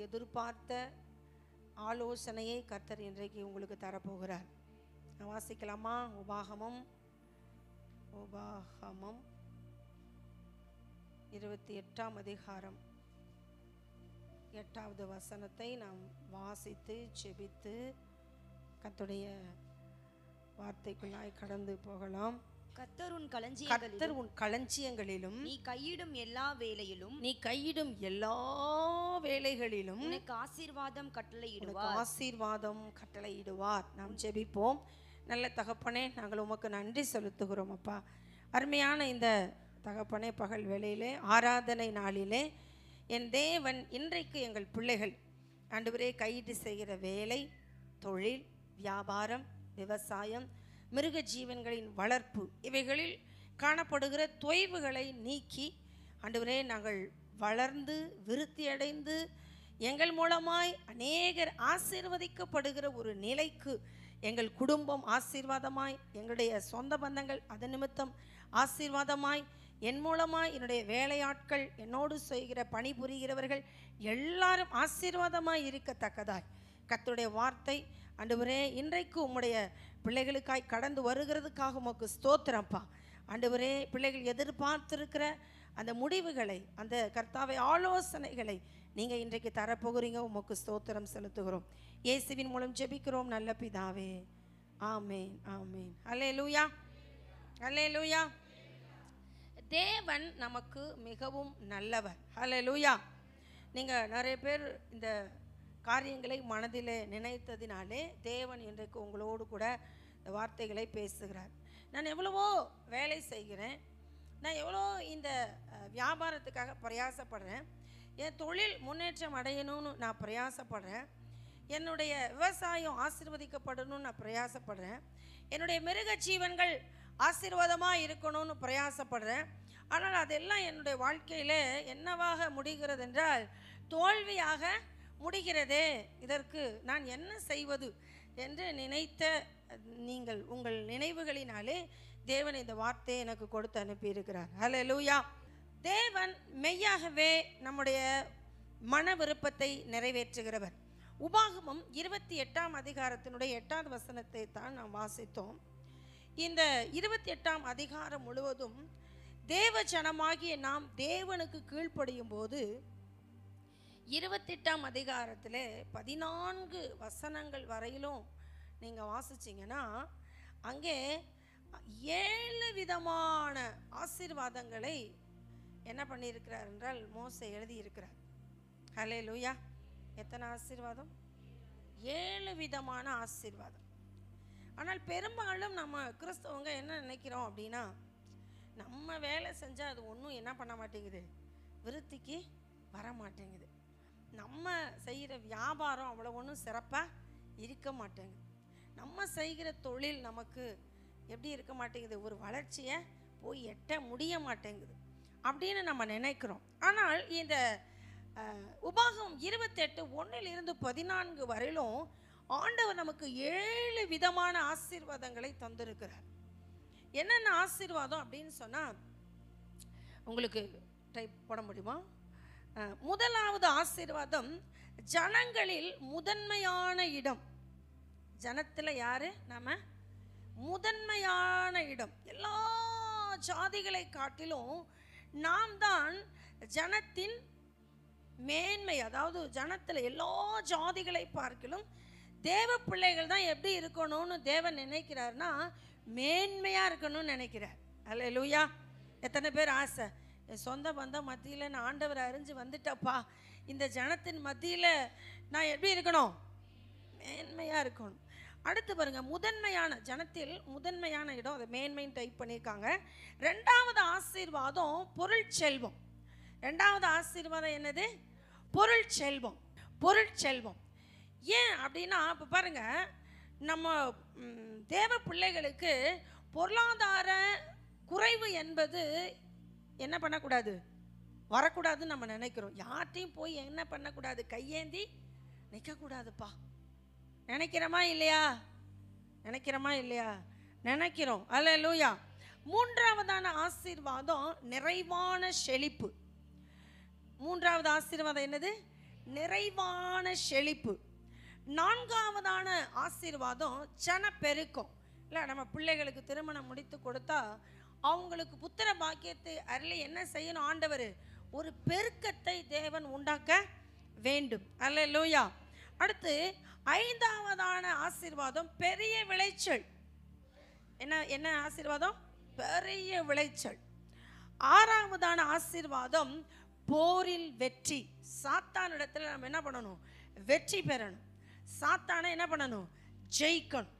எதிர்பார்த்த ஆலோசனையை கர்த்தர் இன்றைக்கு உங்களுக்கு தரப்போகிறார். வாசிக்கலாமா? உபாகமம் 28ஆம் அதிகாரம் 8வது வசனத்தை நாம் வாசித்து செபித்து கர்த்தருடைய வார்த்தைக்குள்ளாய் கடந்து போகலாம். கர்த்தர் உன் களஞ்சியங்களிலும் நீ கையிடும் எல்லா வேளைகளிலும் உனக்கு ஆசீர்வாதம் கட்டளையிடுவார். நாம் ஜெபிப்போம். நல்ல தகப்பனே, நாங்கள் உமக்கு நன்றி செலுத்துகிறோம் அப்பா. அருமையான இந்த தகப்பனே, பகல் வேளையிலே ஆராதனை நாளிலே என் தேவன் இன்றைக்கு எங்கள் பிள்ளைகள் ஆண்டவரே கையிட்டு செய்கிற வேலை, தொழில், வியாபாரம், விவசாயம், மிருக ஜீவன்களின் வளர்ப்பு, இவைகளில் காணப்படுகிற தொய்வுகளை நீக்கி ஆண்டவரே நாங்கள் வளர்ந்து விருத்தியடைந்து எங்கள் மூலமாய் அநேகர் ஆசீர்வதிக்கப்படுகிற ஒரு நிலைக்கு எங்கள் குடும்பம் ஆசீர்வாதமாய், எங்களுடைய சொந்த பந்தங்கள் அதன் நிமித்தம் ஆசீர்வாதமாய், என் மூலமாய் என்னுடைய வேலையாட்கள், என்னோடு செய்கிற பணிபுரிகிறவர்கள் எல்லாரும் ஆசீர்வாதமாய் இருக்கத்தக்கதாய் கர்த்தருடைய வார்த்தை ஆண்டவரே இன்றைக்கு உம்முடைய பிள்ளைகளுக்காய் கடந்து வருகிறதுக்காக உமக்கு ஸ்தோத்திரம்ப்பா. ஆண்டவரே பிள்ளைகள் எதிர்பார்த்திருக்கிற அந்த முடிவுகளை, அந்த கர்த்தாவை ஆலோசனைகளை நீங்கள் இன்றைக்கு தரப்போகிறீங்க. உமக்கு ஸ்தோத்திரம் செலுத்துகிறோம். இயேசுவின் மூலம் ஜெபிக்கிறோம் நல்ல பிதாவே. ஆமேன், ஆமேன். அல்லேலூயா, அல்லேலூயா. தேவன் நமக்கு மிகவும் நல்லவர். அல்லேலூயா. நீங்கள் நிறைய பேர் இந்த காரியங்களை மனதிலே நினைத்ததினாலே தேவன் இன்றைக்கு உங்களோடு கூட இந்த வார்த்தைகளை பேசுகிறார். நான் எவ்வளவோ வேலை செய்கிறேன், நான் எவ்வளோ இந்த வியாபாரத்துக்காக பிரயாசப்படுறேன், என் தொழில் முன்னேற்றம் அடையணும்னு நான் பிரயாசப்படுறேன், என்னுடைய விவசாயம் ஆசீர்வதிக்கப்படணும்னு நான் பிரயாசப்படுறேன், என்னுடைய மிருக ஜீவன்கள் ஆசீர்வாதமாக இருக்கணும்னு பிரயாசப்படுறேன். ஆனால் அதெல்லாம் என்னுடைய வாழ்க்கையில் என்னவாக முடிகிறது என்றால் தோல்வியாக முடிகிறதே. இதற்கு நான் என்ன செய்வது என்று நினைத்த நீங்கள் உங்கள் நினைவுகளினாலே தேவன் இந்த வார்த்தையை எனக்கு கொடுத்து அனுப்பியிருக்கிறார். அல்லேலூயா. தேவன் மெய்யாகவே நம்முடைய மன விருப்பத்தை நிறைவேற்றுகிறவர். உபாகமம் 28ஆம் அதிகாரத்தினுடைய 8வது வசனத்தை தான் நாம் வாசித்தோம். இந்த 28ஆம் அதிகாரம் முழுவதும் தேவ ஜனமாகிய நாம் தேவனுக்கு கீழ்ப்படியும் போது 28ஆம் அதிகாரத்தில் 14 வசனங்கள் வரையிலும் நீங்கள் வாசிச்சிங்கன்னா அங்கே 7 விதமான ஆசீர்வாதங்களை என்ன பண்ணியிருக்கிறார் என்றால் மோசே எழுதியிருக்கிறார். அல்லேலூயா. எத்தனை ஆசீர்வாதம்? 7 விதமான ஆசீர்வாதம். ஆனால் பெரும்பாலும் நம்ம கிறிஸ்தவங்க என்ன நினைக்கிறோம் அப்படின்னா, நம்ம வேலை செஞ்சால் அது ஒன்றும் என்ன பண்ண மாட்டேங்குது, விருத்திக்கு வர மாட்டேங்குது. நம்ம செய்கிற வியாபாரம் அவ்வளோ ஒன்றும் சிறப்பாக இருக்க மாட்டேங்குது. நம்ம செய்கிற தொழில் நமக்கு எப்படி இருக்க மாட்டேங்குது, ஒரு வளர்ச்சியை போய் எட்ட முடிய மாட்டேங்குது அப்படின்னு நம்ம நினைக்கிறோம். ஆனால் இந்த உபாகமம் 28:1-14 வரையிலும் ஆண்டவர் நமக்கு 7 விதமான ஆசீர்வாதங்களை தந்திருக்கிறார். என்னென்ன ஆசீர்வாதம் அப்படின்னு சொன்னால் உங்களுக்கு டைப் போட முடியுமா? முதலாவது ஆசீர்வாதம், ஜனங்களில் முதன்மையான இடம். ஜனத்தில் யாரு? நம்ம முதன்மையான இடம். எல்லா ஜாதிகளை காட்டிலும் நாம் தான் ஜனத்தின் மேன்மை. அதாவது ஜனத்தில் எல்லா ஜாதிகளை பார்க்கிலும் தேவ பிள்ளைகள் தான் எப்படி இருக்கணும்னு தேவன் நினைக்கிறார்னா மேன்மையாக இருக்கணும்னு நினைக்கிறார். அல்லேலூயா. எத்தனை பேர் ஆசை, என் சொந்த பந்தம் மத்தியில் நான் ஆண்டவர் அறிஞ்சு வந்துட்டப்பா, இந்த ஜனத்தின் மத்தியில் நான் எப்படி இருக்கணும், மேன்மையாக இருக்கணும். அடுத்து பாருங்க, முதன்மையான ஜனத்தில் முதன்மையான இடம், அதை மேன்மைன்னு டைப் பண்ணியிருக்காங்க. 2வது ஆசீர்வாதம் பொருட்செல்வம். 2வது ஆசீர்வாதம் என்னது? பொருட்செல்வம். பொருட்செல்வம் ஏன் அப்படின்னா, இப்போ பாருங்க, நம்ம தேவ பிள்ளைகளுக்கு பொருளாதார குறைவு என்பது என்ன பண்ணக்கூடாது, வரக்கூடாதுன்னு நம்ம நினைக்கிறோம். யார்ட்டையும் போய் என்ன பண்ணக்கூடாது, கையேந்தி நிற்கக்கூடாதுப்பா. நினைக்கிறோமா இல்லையா? நினைக்கிறோமா இல்லையா? நினைக்கிறோம். அல்லேலூயா. 3வதான ஆசீர்வாதம் நிறைவான செழிப்பு. 3வது ஆசீர்வாதம் என்னது? நிறைவான செழிப்பு. நான்காவதான ஆசீர்வாதம் ஜனப்பெருக்கம். இல்லை, நம்ம பிள்ளைகளுக்கு திருமணம் முடித்து கொடுத்தா அவங்களுக்கு புத்திர பாக்கியத்தை அருளி என்ன செய்யணும் ஆண்டவர்? ஒரு பெருக்கத்தை தேவன் உண்டாக்க வேண்டும். அல்லேலூயா. அடுத்து ஐந்தாவதான ஆசீர்வாதம் பெரிய விளைச்சல். என்ன ஆசீர்வாதம்? பெரிய விளைச்சல். ஆறாவதான ஆசீர்வாதம் போரில் வெற்றி. சாத்தான் இடத்துல நம்ம என்ன பண்ணணும்? வெற்றி பெறணும். சாத்தானை என்ன பண்ணணும்? ஜெயிக்கணும்.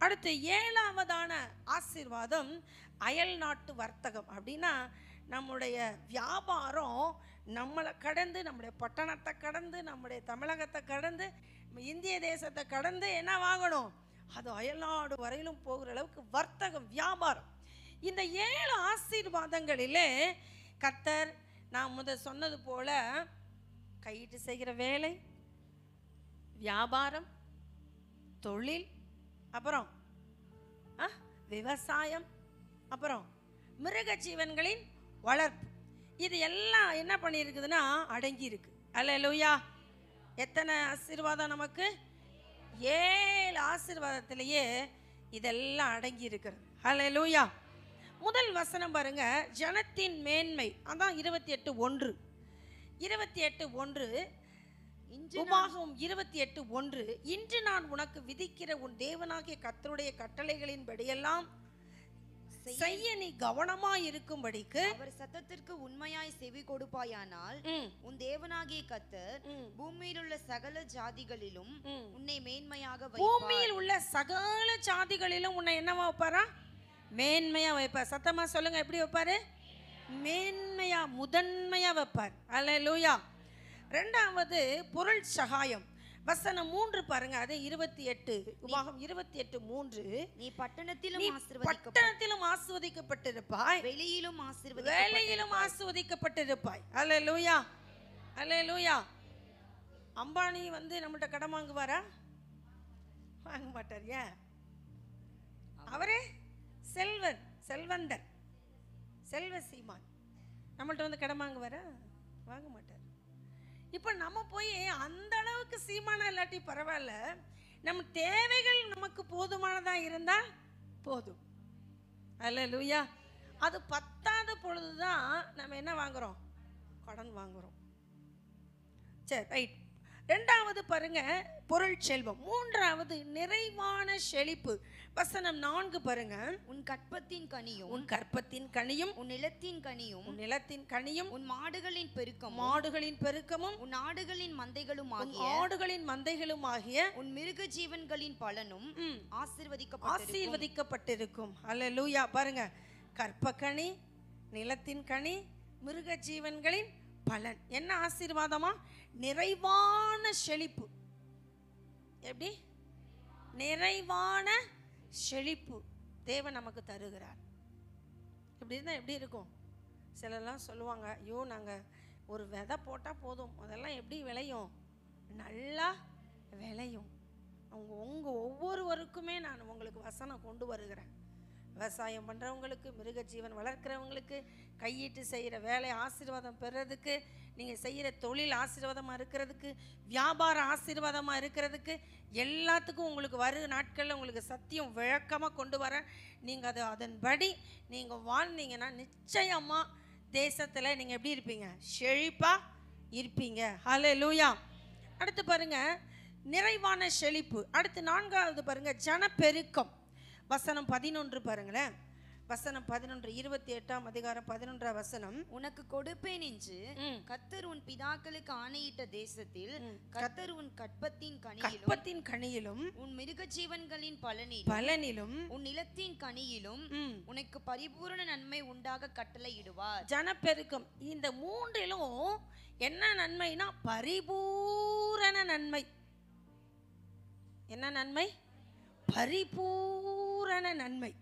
அடுத்து ஏழாவதான ஆசீர்வாதம் அயல் நாட்டு வர்த்தகம். அப்படின்னா நம்முடைய வியாபாரம் நம்மளை கடந்து, நம்முடைய பட்டணத்தை கடந்து, நம்முடைய தமிழகத்தை கடந்து, இந்திய தேசத்தை கடந்து என்ன வாங்கணும்? அது அயல்நாடு வரையிலும் போகிற அளவுக்கு வர்த்தகம், வியாபாரம். இந்த 7 ஆசீர்வாதங்களிலே கர்த்தர் நான் சொன்னது போல கையிட்டு செய்கிற வேலை, வியாபாரம், தொழில், அப்புறம் விவசாயம், அப்புறம் மிருக ஜீவன்களின் வளர்ப்பு, இது எல்லாம் என்ன பண்ணியிருக்குதுன்னா அடங்கி இருக்கு. அல்லேலூயா. எத்தனை ஆசீர்வாதம் நமக்கு? 7 ஆசீர்வாதத்திலேயே இதெல்லாம் அடங்கி இருக்கிறது. அல்லேலூயா. முதல் வசனம் பாருங்க, ஜனத்தின் மேன்மை. அதான் 28:1. 28:1 உபாகமம் 28:1. இன்று நான் உனக்கு விதிக்கிற உன் தேவனாகிய கர்த்தருடைய கட்டளைகளின்படியெல்லாம் செய்ய நீ கவனமாய் இருக்கும்படிக்கு அவர் சத்தத்திற்கு உண்மையாய் செவி கொடுப்பாயானால் உன் தேவனாகிய கர்த்தர் பூமியில் உள்ள சகல ஜாதிகளிலும் உன்னை மேன்மையாக வைப்பார். பூமியில் உள்ள சகல ஜாதிகளிலும் உன்னை என்னவா வைப்பாரா? மேன்மையா வைப்பார். சத்தமா சொல்லுங்க, எப்படி வைப்பாரு? மேன்மையா, முதன்மையா வைப்பார். அல்லேலூயா. ரெண்டாவது பொருள் சகாயம். வசனம் 3 பாருங்க, அது 28, உபாகம் 28:3. நீ பட்டணத்திலும் ஆசீர்வதிக்கப்பட்டிருப்பாய், வெளியிலும் ஆசீர்வதிக்கப்பட்டிருப்பாய். அல்லேலூயா, அல்லேலூயா. அம்பானி நம்மகிட்ட கடன் வாங்குவாரா? வாங்க மாட்டார். ஏன்? அவரே செல்வந்தர், செல்வ சீமான். நம்மள்ட்ட கடன் வாங்குவாரா? வாங்க மாட்டார். இப்போ நம்ம போய் அந்த அளவுக்கு சீமானா இல்லாட்டி பரவாயில்ல, நம்ம தேவைகள் நமக்கு போதுமானதா இருந்தா போதும். அல்லேலூயா. அது பத்தாத பொழுதுதான் நம்ம என்ன வாங்குறோம்? கடன் வாங்குறோம். சரி, ரைட். ரெண்டாவது பாருங்க, பொருள் செல்வம். மூன்றாவது நிறைவான செழிப்பு. வசனம் 4 பாருங்க, உன் கற்பத்தின் கனியும் உன் கற்பத்தின் கனியும் உன் நிலத்தின் கனியும் உன் நிலத்தின் கனியும் உன் மாடுகளின் பெருக்கமும் மாடுகளின் பெருக்கமும் உன் ஆடுகளின் மந்தைகளும் ஆடுகளின் மந்தைகளும் ஆகிய உன் மிருக ஜீவன்களின் பலனும் ஆசீர்வதிக்கப்பட்டிருக்கும். அல்லேலூயா. பாருங்க, கற்பக்கனி, நிலத்தின் கனி, மிருக ஜீவன்களின் பலன். என்ன ஆசீர்வாதமா? நிறைவான செழிப்பு. எப்படி? நிறைவான செழிப்பு தேவன் நமக்கு தருகிறார். இப்படி இருந்தால் எப்படி இருக்கும்? சிலர்லாம் சொல்லுவாங்க, ஐயோ நாங்கள் ஒரு விதை போட்டால் போதும், அதெல்லாம் எப்படி விளையும்? நல்லா விளையும். உங்கள் ஒவ்வொருவருக்குமே நான் உங்களுக்கு வசனம் கொண்டு வருகிறேன். விவசாயம் பண்ணுறவங்களுக்கு, மிருக ஜீவன் வளர்க்குறவங்களுக்கு, கையீட்டு செய்கிற வேலை ஆசீர்வாதம் பெறுறதுக்கு, நீங்கள் செய்கிற தொழில் ஆசீர்வாதமாக இருக்கிறதுக்கு, வியாபாரம் ஆசீர்வாதமாக இருக்கிறதுக்கு, எல்லாத்துக்கும் உங்களுக்கு வரும் நாட்களில் உங்களுக்கு சத்தியம் விளக்கமாக கொண்டு வர, நீங்கள் அதன்படி நீங்கள் வாழ்ந்தீங்கன்னா நிச்சயமாக தேசத்தில் நீங்கள் எப்படி இருப்பீங்க? செழிப்பாக இருப்பீங்க. அல்லேலூயா. அடுத்து பாருங்கள், நிறைவான செழிப்பு. அடுத்து 4வது பாருங்கள், ஜனப்பெருக்கம். வசனம் 11 பாருங்களேன். வசனம் 11, 28ஆம் அதிகாரம் 11ஆம் வசனம். உனக்கு கொடுப்பேன் என்று கர்த்தர் உன் பிதாக்களுக்கு ஆணையிட்ட தேசத்தில் கர்த்தர் உன் கற்பத்தின் கனியிலும் உன் மிருக ஜீவன்களின் பலனிலும் உன் நிலத்தின் கனியிலும் உனக்கு பரிபூரண நன்மை உண்டாக கட்டளையிடுவார். ஜனப்பெருக்கம். இந்த மூன்றிலும் என்ன நன்மைனா? பரிபூரண நன்மை. என்ன நன்மை? பரிபூரண நன்மை.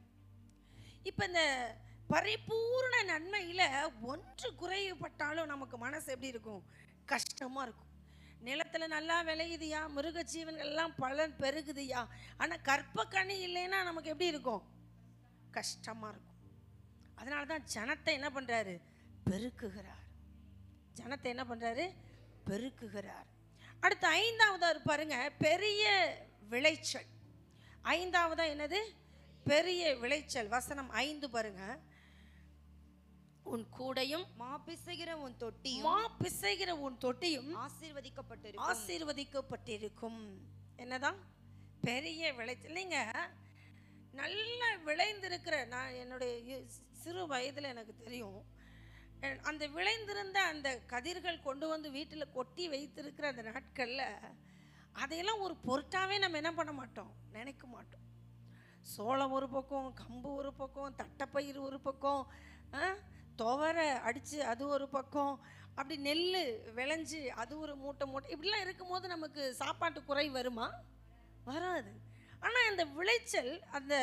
இப்போ இந்த பரிபூர்ண நன்மையில் ஒன்று குறைவுபட்டாலும் நமக்கு மனசு எப்படி இருக்கும்? கஷ்டமாக இருக்கும். நிலத்தில் நல்லா விளையுதுயா, மிருக ஜீவன்கள்லாம் பலன் பெருகுதுயா, ஆனால் கற்பக்கனி இல்லைன்னா நமக்கு எப்படி இருக்கும்? கஷ்டமாக இருக்கும். அதனால தான் ஜனத்தை என்ன பண்ணுறாரு? பெருக்குகிறார். ஜனத்தை என்ன பண்ணுறாரு? பெருக்குகிறார். அடுத்து ஐந்தாவது பாருங்க, பெரிய விளைச்சல். ஐந்தாவதா என்னது? பெரிய விளைச்சல். வசனம் 5 பாருங்க. உன் கூடையும் மாப்பிசைகிற உன் தொட்டியும் ஆசீர்வதிக்கப்பட்டிருக்கும். என்னதான்? பெரிய விளைச்சல். நீங்க நல்ல விளைந்திருக்கிற, நான் என்னுடைய சிறு வயதில் எனக்கு தெரியும், அந்த விளைந்திருந்த அந்த கதிர்கள் கொண்டு வந்து வீட்டில் கொட்டி வைத்திருக்கிற அந்த நாட்களில் அதையெல்லாம் ஒரு பொருட்டாவே நம்ம என்ன பண்ண மாட்டோம், நினைக்க மாட்டோம். சோளம் ஒரு பக்கம், கம்பு ஒரு பக்கம், தட்டைப்பயிர் ஒரு பக்கம், துவரை அடித்து அது ஒரு பக்கம், அப்படி நெல் விளைஞ்சி அது ஒரு மூட்டை இப்படிலாம் இருக்கும்போது நமக்கு சாப்பாட்டு குறை வருமா? வராது. ஆனால் அந்த விளைச்சல், அந்த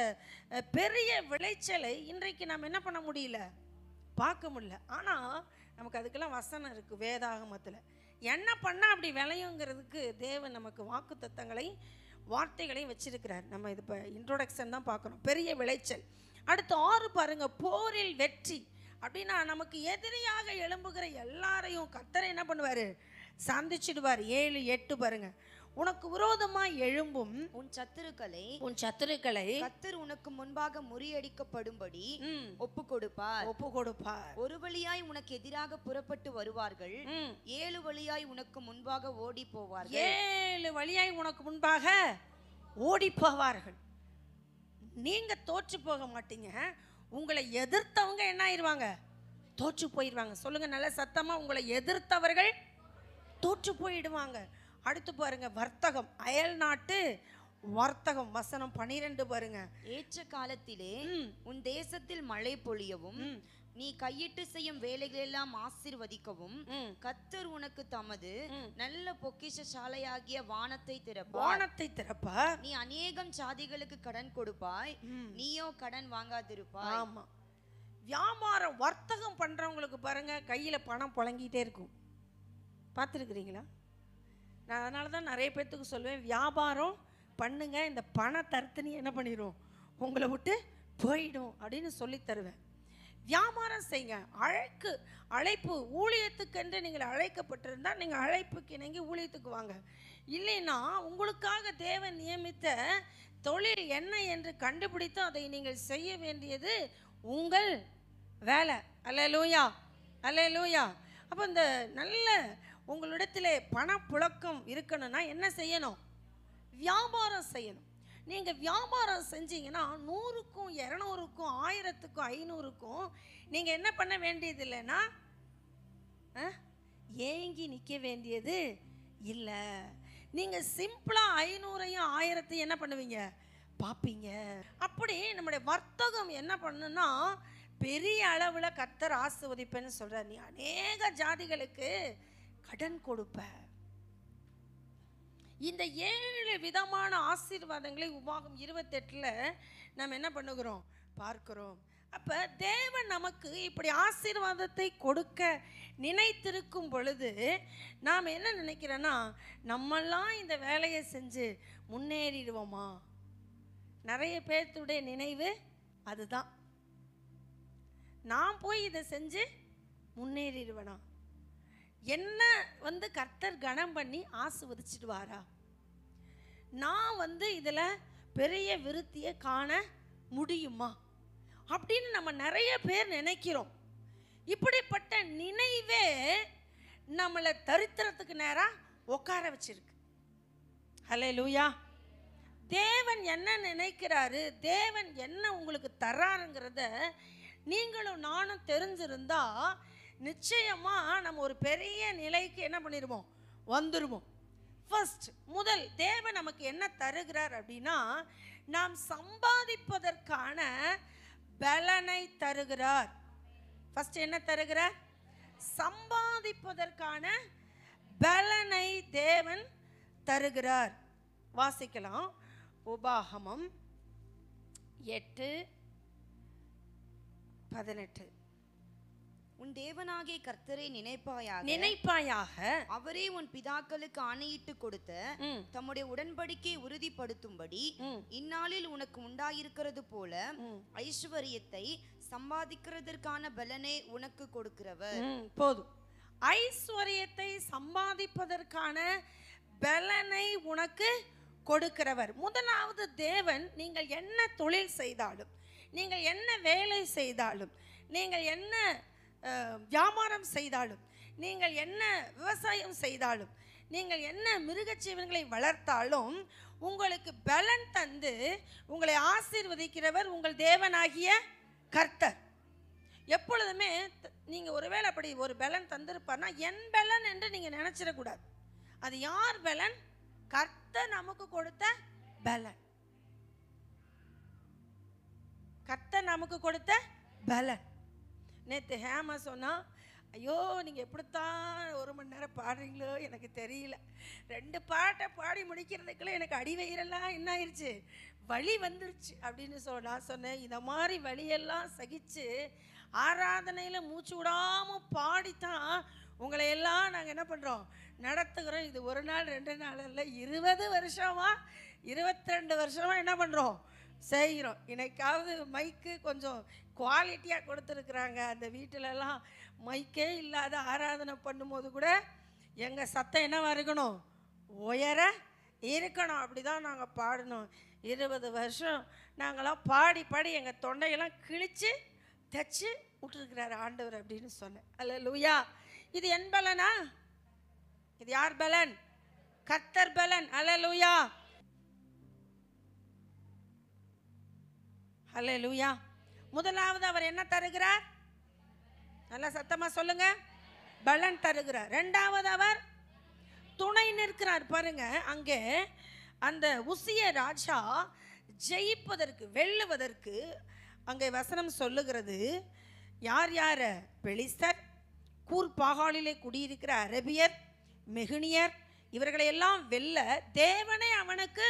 பெரிய விளைச்சலை இன்றைக்கு நம்ம என்ன பண்ண முடியல, பார்க்க முடியல. ஆனால் நமக்கு அதுக்கெல்லாம் வசனம் இருக்குது வேதாகமத்தில். என்ன பண்ணால் அப்படி விளையுங்கிறதுக்கு தேவன் நமக்கு வாக்கு தத்தங்களை, வார்த்தைகளையும் வச்சிருக்கிறார். நம்ம இது இப்போ இன்ட்ரோடக்ஷன் தான் பார்க்குறோம். பெரிய விளைச்சல். அடுத்து 6 பாருங்க, போரில் வெற்றி. அப்படின்னா நமக்கு எதிரியாக எழும்புகிற எல்லாரையும் கர்த்தர் என்ன பண்ணுவார், சந்திச்சிடுவார். 7, 8 பாருங்க. உனக்கு விரோதமாய் எழும்பும் உன் சத்துருக்களை கர்த்தர் உனக்கு முன்பாக முறியடிக்கப்படும்படி ஒப்பு கொடுப்பார். ஒரு வழியாய் உனக்கு எதிராக புறப்பட்டு வருவார்கள், 7 வழியாய் உனக்கு முன்பாக ஓடி போவார்கள். 7 வழியாய் உனக்கு முன்பாக ஓடி போவார்கள். நீங்க தோற்று போக மாட்டீங்க. உங்களை எதிர்த்தவங்க என்ன ஆயிடுவாங்க, தோற்று போயிடுவாங்க. சொல்லுங்க நல்ல சத்தமா, உங்களை எதிர்த்தவர்கள் தோற்று போயிடுவாங்க. அடுத்து பாருங்க, வர்த்தகம், அயல் நாட்டு வர்த்தகம். வசனம் 12 பாருங்க. ஏற்ற காலத்திலே உன் தேசத்தில் மழை பொழியவும் நீ கையிட்டு செய்யும் வேலைகளெல்லாம் ஆசீர்வதிக்கவும் கர்த்தர் உனக்கு தமது நல்ல பொக்கிஷ சாலையாகிய வானத்தை திறப்பார். நீ அநேகம் ஜாதிகளுக்கு கடன் கொடுப்பாய், நீயோ கடன் வாங்காதிருப்பாய். ஆமா, வியாபாரம் வர்த்தகம் பண்றவங்களுக்கு பாருங்க, கையில பணம் புழங்கிட்டே இருக்கும். பார்த்துருக்கிறீங்களா? நான் அதனால தான் நிறைய பேர்த்துக்கு சொல்லுவேன், வியாபாரம் பண்ணுங்க, இந்த பண தர்த்தனி என்ன பண்ணிடும், உங்களை விட்டு போயிடும் அப்படின்னு சொல்லி தருவேன். வியாபாரம் செய்யுங்க. அழைப்பு ஊழியத்துக்கென்று நீங்கள் அழைக்கப்பட்டிருந்தால் நீங்கள் அழைப்புக்கு இணங்கி ஊழியத்துக்கு வாங்க. இல்லைன்னா உங்களுக்காக தேவன் நியமித்த தொழில் என்ன என்று கண்டுபிடித்து அதை நீங்கள் செய்ய வேண்டியது உங்கள் வேலை. அல்லேலூயா, அல்லேலூயா. அப்போ இந்த நல்ல உங்களிடத்திலே பணப்புழக்கம் இருக்கணும்னா என்ன செய்யணும், வியாபாரம் செய்யணும். நீங்கள் வியாபாரம் செஞ்சீங்கன்னா 100க்கும் 200க்கும் 1000க்கும் 500க்கும் நீங்கள் என்ன பண்ண வேண்டியது இல்லைன்னா ஏங்கி நிற்க வேண்டியது இல்லை. நீங்கள் சிம்பிளாக 500ஐயும் 1000ஐயும் என்ன பண்ணுவீங்க, பார்ப்பீங்க. அப்படி நம்முடைய வர்த்தகம் என்ன பண்ணுன்னா பெரிய அளவில் கர்த்தர் ஆசீர்வதிப்பேன்னு சொல்கிறார். நீ அநேக ஜாதிகளுக்கு கடன் கொடுப்ப. இந்த 7 விதமான ஆசீர்வாதங்களை உபாகம் 28ல் நம்ம என்ன பண்ணுகிறோம், பார்க்கிறோம். அப்போ தேவன் நமக்கு இப்படி ஆசீர்வாதத்தை கொடுக்க நினைத்திருக்கும் பொழுது நாம் என்ன நினைக்கிறோன்னா, நம்மெல்லாம் இந்த வேலையை செஞ்சு முன்னேறிடுவோமா? நிறைய பேர்த்துடைய நினைவு அதுதான். நான் போய் இதை செஞ்சு முன்னேறிடுவேனா? என்ன கர்த்தர் கனம் பண்ணி ஆசீர்வதிச்சிடுவாரா? நான் இதில் பெரிய விருத்தியை காண முடியுமா அப்படின்னு நம்ம நிறைய பேர் நினைக்கிறோம். இப்படிப்பட்ட நினைவே நம்மளை தரித்திரத்துக்கு நேராக உட்கார வச்சிருக்கு. ஹல்லேலூயா. தேவன் என்ன நினைக்கிறாரு, தேவன் என்ன உங்களுக்கு தர்றாருங்கிறத நீங்களும் நானும் தெரிஞ்சிருந்தா நிச்சயமா நம்ம ஒரு பெரிய நிலைக்கு என்ன பண்ணிடுவோம், வந்துடுவோம். ஃபர்ஸ்ட் முதல் தேவன் நமக்கு என்ன தருகிறார் அப்படின்னா, நாம் சம்பாதிப்பதற்கான பலனை தருகிறார். ஃபர்ஸ்ட் என்ன தருகிறார், சம்பாதிப்பதற்கான பலனை தேவன் தருகிறார். வாசிக்கலாம். உபாகமம் 8:18. உன் தேவனாகிய கர்த்தரை நினைப்பாயாக அவரே உன் பிதாக்களுக்கு ஆணையிட்டு கொடுத்த தம்முடைய உடன்படிக்கை உறுதிப்படுத்தும்படி இந்நாளில் உனக்கு உண்டாயிருக்கிறது போல ஐஸ்வரியத்தை சம்பாதிக்கிறதற்கான பலனை உனக்கு கொடுக்கிறவர். போதும். ஐஸ்வர்யத்தை சம்பாதிப்பதற்கான பலனை உனக்கு கொடுக்கிறவர். முதலாவது தேவன் நீங்கள் என்ன தொழில் செய்தாலும், நீங்கள் என்ன வேலை செய்தாலும், நீங்கள் என்ன வியாபாரம் செய்தாலும், நீங்கள் என்ன விவசாயம் செய்தாலும், நீங்கள் என்ன மிருகஜீவன்களை வளர்த்தாலும் உங்களுக்கு பலன் தந்து உங்களை ஆசீர்வதிக்கிறவர் உங்கள் தேவனாகிய கர்த்தர். எப்பொழுதுமே நீங்கள் ஒருவேளை அப்படி ஒரு பலன் தந்திருப்பார்னா என் பலன் என்று நீங்கள் நினைச்சிடக்கூடாது. அது யார் பலன்? கர்த்தர் நமக்கு கொடுத்த பலன். கர்த்தர் நமக்கு கொடுத்த பலன். நேற்று ஹேமா சொன்னா, ஐயோ நீங்கள் எப்படித்தான் 1 மணி நேரம் பாடுறீங்களோ எனக்கு தெரியல. 2 பாட்டை பாடி முடிக்கிறதுக்குள்ள எனக்கு அடிவயிறெல்லாம் என்ன ஆயிடுச்சு, வலி வந்துருச்சு அப்படின்னு நான் சொன்னேன். இந்த மாதிரி வலியெல்லாம் சகிச்சு ஆராதனையில் மூச்சு விடாமல் பாடித்தான் உங்களை எல்லாம் நாங்கள் என்ன பண்ணுறோம், நடத்துகிறோம். இது 1 நாள் 2 நாள் இல்லை, 20 வருஷமா 22 வருஷமா என்ன பண்ணுறோம், செய்கிறோம். இன்னைக்காவது மைக்கு கொஞ்சம் குவாலிட்டியாக கொடுத்துருக்குறாங்க. அந்த வீட்டிலலாம் மைக்கே இல்லாத ஆராதனை பண்ணும்போது கூட எங்கள் சத்தம் என்னவா இருக்கணும், உயர இருக்கணும். அப்படி தான் நாங்கள் பாடணும். 20 வருஷம் நாங்களாம் பாடி பாடி எங்கள் தொண்டையெல்லாம் கிழித்து தைச்சி விட்டுருக்கிறாரு ஆண்டவர் அப்படின்னு சொன்னேன். அல்லேலூயா. இது என் பலனா? இது யார் பலன்? கர்த்தர் பலன். அல்லேலூயா, அல்லேலூயா. முதலாவது அவர் என்ன தருகிறார்? நல்லா சத்தமா சொல்லுங்க. பலன் தருகிறார். 2வது அவர் துணை நிற்கிறார். பாருங்க, அங்கே அந்த உசிய ராஜா ஜெயிப்பதற்கு, வெல்லுவதற்கு அங்கே வசனம் சொல்லுகிறது. யார் யார? பெலிஸ்தர், கூர்பாகாலிலே குடியிருக்கிற அரபியர், மெகுனியர், இவர்களை எல்லாம் வெல்ல தேவனே அவனுக்கு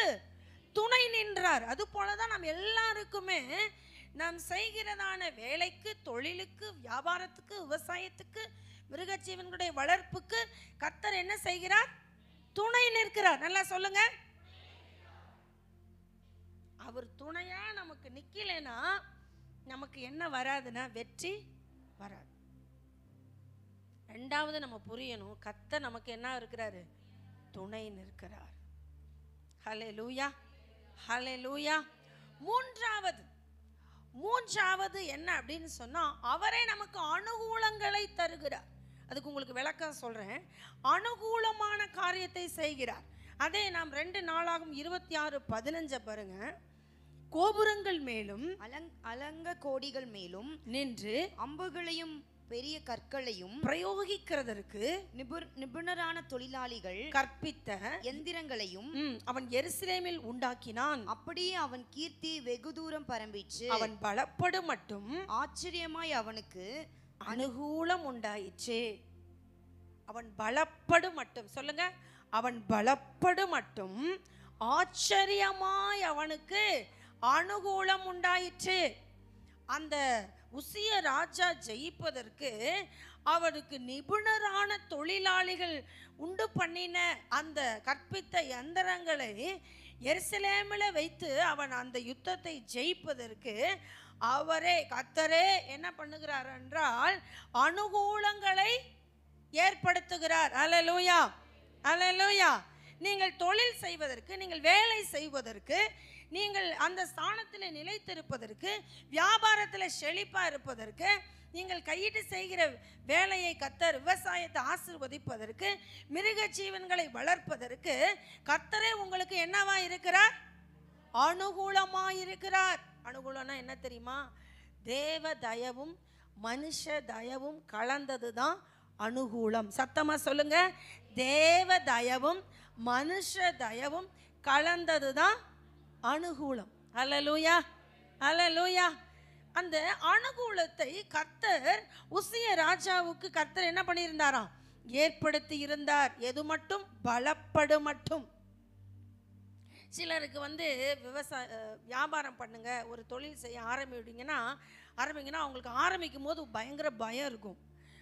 துணை நின்றார். அது போலதான் நாம் எல்லாருக்குமே நாம் செய்கிறதான வேலைக்கு, தொழிலுக்கு, வியாபாரத்துக்கு, விவசாயத்துக்கு, மிருகஜீவன்களுடைய வளர்ப்புக்கு கர்த்தர் என்ன செய்கிறார்? துணை நிற்கிறார். நல்லா சொல்லுங்க. அவர் துணையா நமக்கு நிக்கலைன்னா நமக்கு என்ன வராதுன்னா வெற்றி வராது. 2வது நம்ம புரியணும், கர்த்தர் நமக்கு என்ன இருக்கிறாரு? துணை நிற்கிறார். ஹல்லேலூயா, ஹல்லேலூயா. மூன்றாவது என்ன அப்படின்னு சொன்னா, அவரே நமக்கு அனுகூலங்களை தருகிறார். அதுக்கு உங்களுக்கு விளக்கம் சொல்றேன். அனுகூலமான காரியத்தை செய்கிறார். அதே நாம் 2 நாளாகும் 26:15 பாருங்க. கோபுரங்கள் மேலும் அலங்க கோடிகள் மேலும் நின்று அம்புகளையும் பெரிய கற்களையும் பிரயோகிக்கிறதற்கு நிபுணரான தொழிலாளிகள் கற்பித்த எந்திரங்களையும் அவன் எருசலேமில் உண்டாக்கினான். அப்படியே அவன் கீர்த்தி வெகு தூரம் பரம்பிச்சு. அவன் பலப்படு மட்டும் ஆச்சரியமாய் அவனுக்கு அனுகூலம் உண்டாயிற்று. அவன் பலப்படு மட்டும், சொல்லுங்க, அவன் பலப்படு மட்டும் ஆச்சரியமாய் அவனுக்கு அனுகூலம் உண்டாயிற்று. அந்த உசிய ராஜா ஜெயிப்பதற்கு அவனுக்கு நிபுணரான தொழிலாளிகள் உண்டு பண்ணின அந்த கற்பித்த யந்திரங்களை எருசலேமில் வைத்து அவன் அந்த யுத்தத்தை ஜெயிப்பதற்கு அவரே கர்த்தரே என்ன பண்ணுகிறார் என்றால் அனுகூலங்களை ஏற்படுத்துகிறார். அல்லேலூயா, அல்லேலூயா. நீங்கள் தொழில் செய்வதற்கு, நீங்கள் வேலை செய்வதற்கு, நீங்கள் அந்த ஸ்தானத்தில் நிலைத்திருப்பதற்கு, வியாபாரத்தில் செழிப்பாக இருப்பதற்கு, நீங்கள் கையிட்டு செய்கிற வேலையை கர்த்தர், விவசாயத்தை ஆசீர்வதிப்பதற்கு, மிருக ஜீவன்களை வளர்ப்பதற்கு கர்த்தரே உங்களுக்கு என்னவா இருக்கிறார்? அனுகூலமாக இருக்கிறார். அனுகூலம்னா என்ன தெரியுமா? தேவ தயவும் மனுஷ தயவும் கலந்தது தான் அனுகூலம். சத்தமா சொல்லுங்க. தேவ தயவும் மனுஷ தயவும் கலந்தது தான் அனுகூலம். அல்லேலூயா, அல்லேலூயா. அந்த அனுகூலத்தை கர்த்தர் உசிய ராஜாவுக்கு கர்த்தர் என்ன பண்ணியிருந்தாராம்? ஏற்படுத்தி இருந்தார். எது மட்டும்? பலப்படு மட்டும். சிலருக்கு வியாபாரம் பண்ணுங்க, ஒரு தொழில் செய்ய ஆரம்பிங்கன்னா அவங்களுக்கு ஆரம்பிக்கும் போது பயங்கர பயம் இருக்கும்.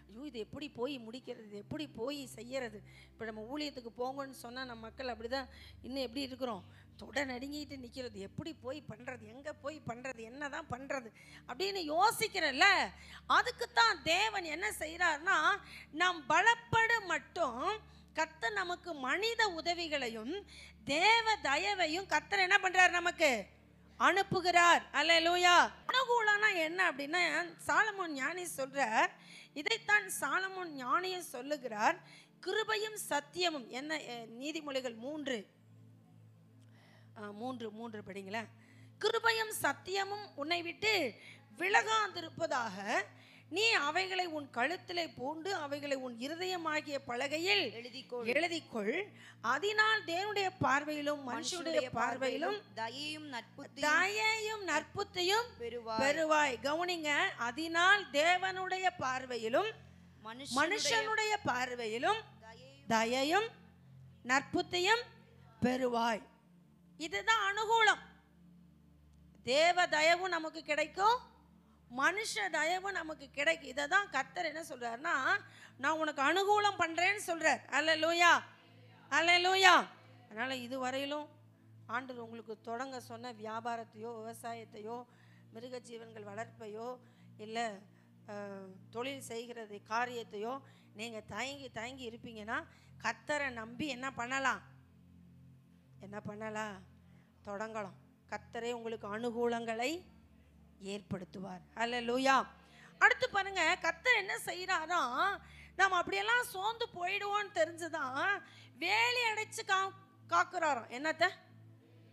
ஐயோ, இது எப்படி போய் முடிக்கிறது, இது எப்படி போய் செய்யறது? இப்போ நம்ம ஊழியத்துக்கு போங்கன்னு சொன்னால் நம்ம மக்கள் அப்படி தான் இன்னும் எப்படி இருக்கிறோம், தொட நடுங்கிட்டு நிற்கிறது. எப்படி போய் பண்ணுறது, எங்கே போய் பண்ணுறது? பண்றது, என்னதான் பண்றது அப்படின்னு யோசிக்கிறல்ல, அதுக்குத்தான் தேவன் என்ன செய்யறாருன்னா, நாம் பலப்பட மட்டும் கர்த்தர் நமக்கு மனித உதவிகளையும் தேவ தயவையும் கர்த்தர் என்ன பண்றாரு, நமக்கு அனுப்புகிறார். அல்லேலூயா. அனுகூலம்னா என்ன அப்படின்னா, சாலமோன் ஞானி சொல்றார், இதைத்தான் சாலமோன் ஞானியும் சொல்லுகிறார், கிருபையும் சத்தியமும். என்ன நீதிமொழிகள் 3:3 படிங்களேன். கிருபையும் சத்தியமும் உன்னை விட்டு விலகாதிருப்பதாக, நீ அவைகளை உன் கழுத்திலே பூண்டு அவைகளை உன் இருதயமாகிய பலகையில் எழுதிக்கொள். அதனால் தேவனுடைய பார்வையிலும் மனுஷனுடைய பார்வையிலும் தயையும் நற்புத்தியும் பெறுவாய். கவனிங்க, அதனால் தேவனுடைய பார்வையிலும் மனுஷனுடைய பார்வையிலும் தயையும் நற்புத்தியும் பெறுவாய். இதுதான் அனுகூலம். தேவ தயவும் நமக்கு கிடைக்கும், மனுஷ தயவு நமக்கு கிடைக்கும். இதை தான் கர்த்தர் என்ன சொல்றாருன்னா, நான் உனக்கு அனுகூலம் பண்றேன்னு சொல்றார். அல்லேலூயா, அல்லேலூயா. அதனால இதுவரையிலும் ஆண்டவர் உங்களுக்கு தொடங்க சொன்ன வியாபாரத்தையோ விவசாயத்தையோ மிருக ஜீவன்கள் வளர்ப்பையோ இல்லை தொழில் செய்கிறது காரியத்தையோ நீங்கள் தயங்கி இருப்பீங்கன்னா, கர்த்தரை நம்பி என்ன பண்ணலாம், தொடங்கலாம். கர்த்தரே உங்களுக்கு அனுகூலங்களை ஏற்படுத்துவார். அல்லேலூயா. அடுத்து பாருங்க, கர்த்தர் என்ன செய்யறாரா, நாம் அப்படியெல்லாம் சோர்ந்து போயிடுவோன்னு தெரிஞ்சுதான் வேலி அடைச்சு காக்குறாராம். என்னத்த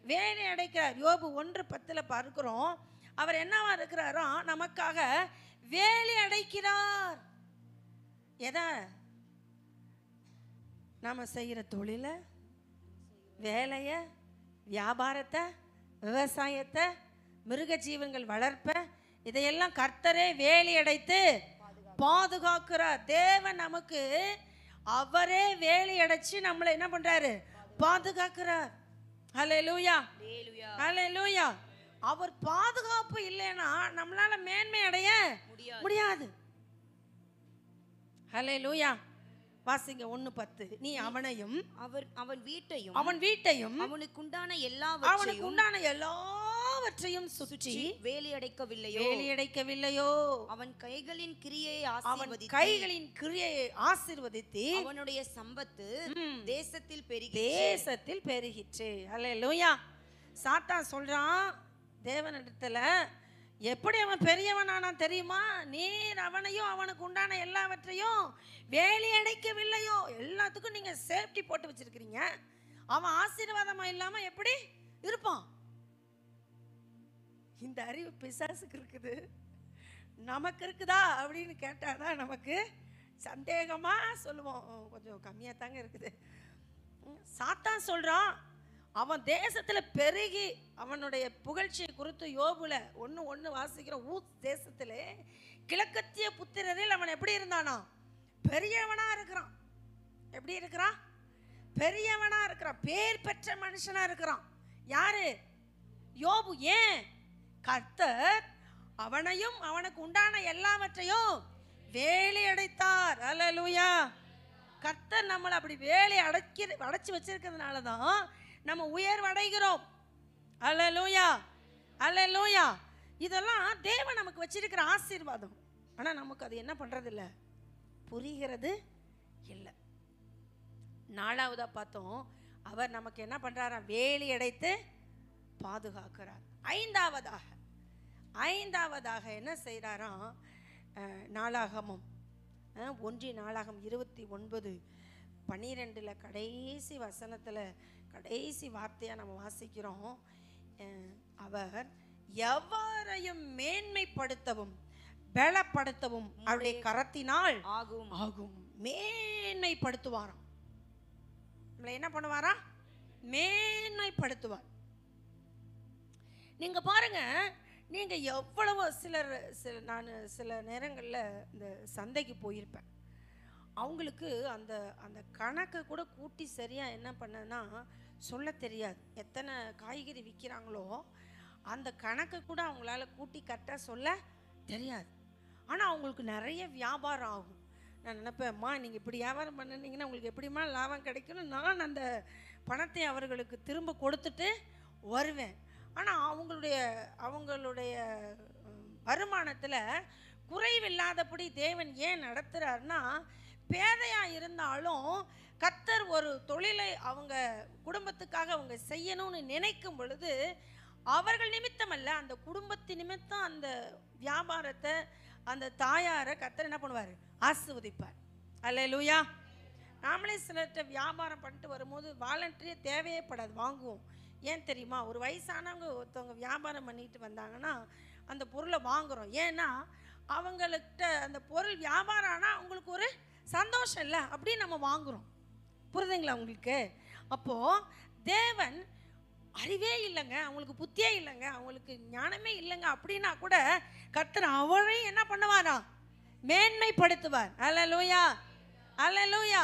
வேலி அடைக்கிறார். யோபு 1:10 பார்க்கிறோம். அவர் என்னவா இருக்கிறாரோ, நமக்காக வேலி அடைக்கிறார். எதை? நாம செய்கிற தொழில, வேலைய, வியாபாரத்தை, விவசாயத்தை, மிருக ஜீவன்கள் வளர்ப்ப, இதையெல்லாம் கர்த்தரே வேலி அடைத்து பாதுகாக்கிறார். தேவன் நமக்கு அவரே வேலி அடைச்சு நம்மளை என்ன பண்றாரு, பாதுகாக்கிறார். அல்லேலூயா, அல்லேலூயா. அவர் பாதுகாப்பு இல்லைன்னா நம்மளால மேன்மை அடைய முடியாது. அல்லேலூயா. வாசிங்க 1:10. நீ அவனையும் அவன் வீட்டையும் அவனுக்கு உண்டான எல்லாவற்றையும் சுற்றி வேலி அடைக்கவில்லையோ? அவன் கைகளின் கிரியையை ஆசீர்வதித்து அவனுடைய சம்பத்து தேசத்தில் பெருகிற்று. அல்லேலூயா. சாத்தான் சொல்றான் தேவனிடத்துல, எப்படி அவன் பெரியவனானா தெரியுமா, நீர் அவனையும் அவனுக்கு உண்டான எல்லாவற்றையும் வேலி அடைக்கவில்லையோ? எல்லாத்துக்கும் நீங்க சேஃப்டி போட்டு வச்சிருக்கிறீங்க, அவன் ஆசீர்வாதமா இல்லாம எப்படி இருப்பான்? இந்த அறிவு பிசாசுக்கு இருக்குது, நமக்கு இருக்குதா அப்படின்னு கேட்டாதான் நமக்கு சந்தேகமா சொல்லுவோம். கொஞ்சம் கம்மியா தாங்க இருக்குது. சாத்தான் சொல்றான், அவன் தேசத்துல பெருகி அவனுடைய புகழ்ச்சியை குறித்து யோபுல 1:1 வாசிக்கிறோம். ஊத் தேசத்திலே கிழக்கத்திய புத்திரரில் அவன் எப்படி இருந்தானா, பெரியவனா இருக்கிறான். எப்படி இருக்கிறான்? பெரியவனா இருக்கிறான், பேர் பெற்ற மனுஷனா இருக்கிறான். யாரு? யோபு. ஏன்? கர்த்தர் அவனையும் அவனுக்கு உண்டான எல்லாவற்றையும் வேலி அடைத்தார். அல்லேலூயா. கர்த்தர் நம்மளை அப்படி வேலி அடைச்சு வச்சிருக்கிறதுனால தான் நம்ம உயர்வடைகிறோம். அல்லேலூயா, அல்லேலூயா. இதெல்லாம் தேவன் நமக்கு வச்சிருக்கிற ஆசீர்வாதம். ஆனால் நமக்கு அது என்ன பண்றது இல்லை, புரிகிறது இல்லை. 4வதா பார்த்தோம், அவர் நமக்கு என்ன பண்றாரா, வேலி அடைத்து பாதுகாக்கிறார். ஐந்தாவதாக என்ன செய்யறாராம், நாளாகமம் 1 கடைசி வசனத்தில் கடைசி வார்த்தையாக நம்ம வாசிக்கிறோம். அவர் எவரையும் மேன்மைப்படுத்தவும் பலப்படுத்தவும் அவருடைய கரத்தினால் ஆகும். மேன்மைப்படுத்துவாராம். நம்மளை என்ன பண்ணுவாரா, மேன்மைப்படுத்துவார். நீங்க பாருங்க, நீங்க எவ்வளவு நான் சில நேரங்களில் இந்த சந்தைக்கு போயிருப்பேன். அவங்களுக்கு அந்த அந்த கணக்கை கூட கூட்டி சரியாக என்ன பண்ணனா சொல்ல தெரியாது. எத்தனை காய்கறி விற்கிறாங்களோ அந்த கணக்கை கூட அவங்களால கூட்டி கரெக்டாக சொல்ல தெரியாது. ஆனால் அவங்களுக்கு நிறைய வியாபாரம் ஆகும். நான் நினைப்பேன், அம்மா நீங்கள் இப்படி வியாபாரம் பண்ணினீங்கன்னா உங்களுக்கு எப்படிமா லாபம் கிடைக்கணும், நான் அந்த பணத்தை அவர்களுக்கு திரும்ப கொடுத்துட்டு வருவேன். ஆனால் அவங்களுடைய வருமானத்தில் குறைவில்லாதபடி தேவன் ஏன் நடத்துகிறாருன்னா, பேதையாக இருந்தாலும் கர்த்தர் ஒரு தொழிலை அவங்க குடும்பத்துக்காக அவங்க செய்யணும்னு நினைக்கும் பொழுது அவர்கள் நிமித்தம் அல்ல, அந்த குடும்பத்தின் நிமித்தம் அந்த வியாபாரத்தை, அந்த தாயாரை கர்த்தர் என்ன பண்ணுவார்? ஆசீர்வதிப்பார். அல்லேலூயா. நாமளே சிலர்கிட்ட வியாபாரம் பண்ணிட்டு வரும்போது வாலண்டரியே தேவையே படாது, வாங்குவோம். ஏன் தெரியுமா? ஒரு வயசானவங்க ஒருத்தவங்க வியாபாரம் பண்ணிட்டு வந்தாங்கன்னா அந்த பொருளை வாங்குகிறோம். ஏன்னா அவங்கள்ட்ட அந்த பொருள் வியாபாரம் ஆனால் அவங்களுக்கு ஒரு சந்தோஷம் இல்லை, அப்படின்னு நம்ம வாங்குகிறோம். புரியுதுங்களா உங்களுக்கு? அப்போது தேவன் அறிவே இல்லைங்க, அவங்களுக்கு புத்தியே இல்லைங்க, அவங்களுக்கு ஞானமே இல்லைங்க அப்படின்னா கூட கர்த்தர் அவரையும் என்ன பண்ணுவாரா? மேன்மைப்படுத்துவார். அல்லேலூயா, அல்லேலூயா.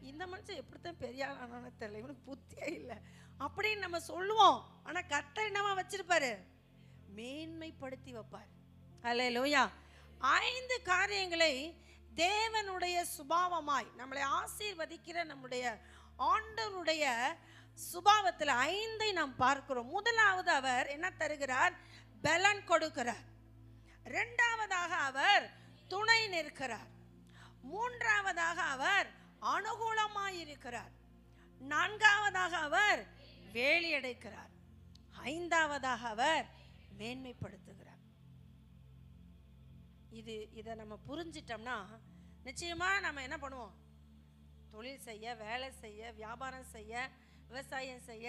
இந்த மனுஷன் எப்படித்தான் பெரிய ஆளானு தெரியல, இவனுக்கு புத்தியே இல்லை அப்படின்னு நம்ம சொல்லுவோம். ஆனால் கர்த்தர் என்னவா வச்சிருப்பாரு? மேன்மைப்படுத்தி வைப்பார். அல்லேலூயா. 5 காரியங்களை தேவனுடைய சுபாவமாய் நம்மளை ஆசீர்வதிக்கிற நம்முடைய ஆண்டவருடைய சுபாவத்தில் 5ஐ நாம் பார்க்கிறோம். முதலாவது, அவர் என்ன தருகிறார்? பலன் கொடுக்கிறார். இரண்டாவதாக அவர் துணை நிற்கிறார். மூன்றாவதாக அவர் அனுகூலமாயிருக்கிறார். நான்காவதாக அவர் வேலி அடைக்கிறார். ஐந்தாவதாக அவர் மேன்மைப்படுத்துகிறார். இதை நம்ம புரிஞ்சிட்டோம்னா நிச்சயமா நம்ம என்ன பண்ணுவோம்? தொழில் செய்ய, வேலை செய்ய, வியாபாரம் செய்ய, விவசாயம் செய்ய,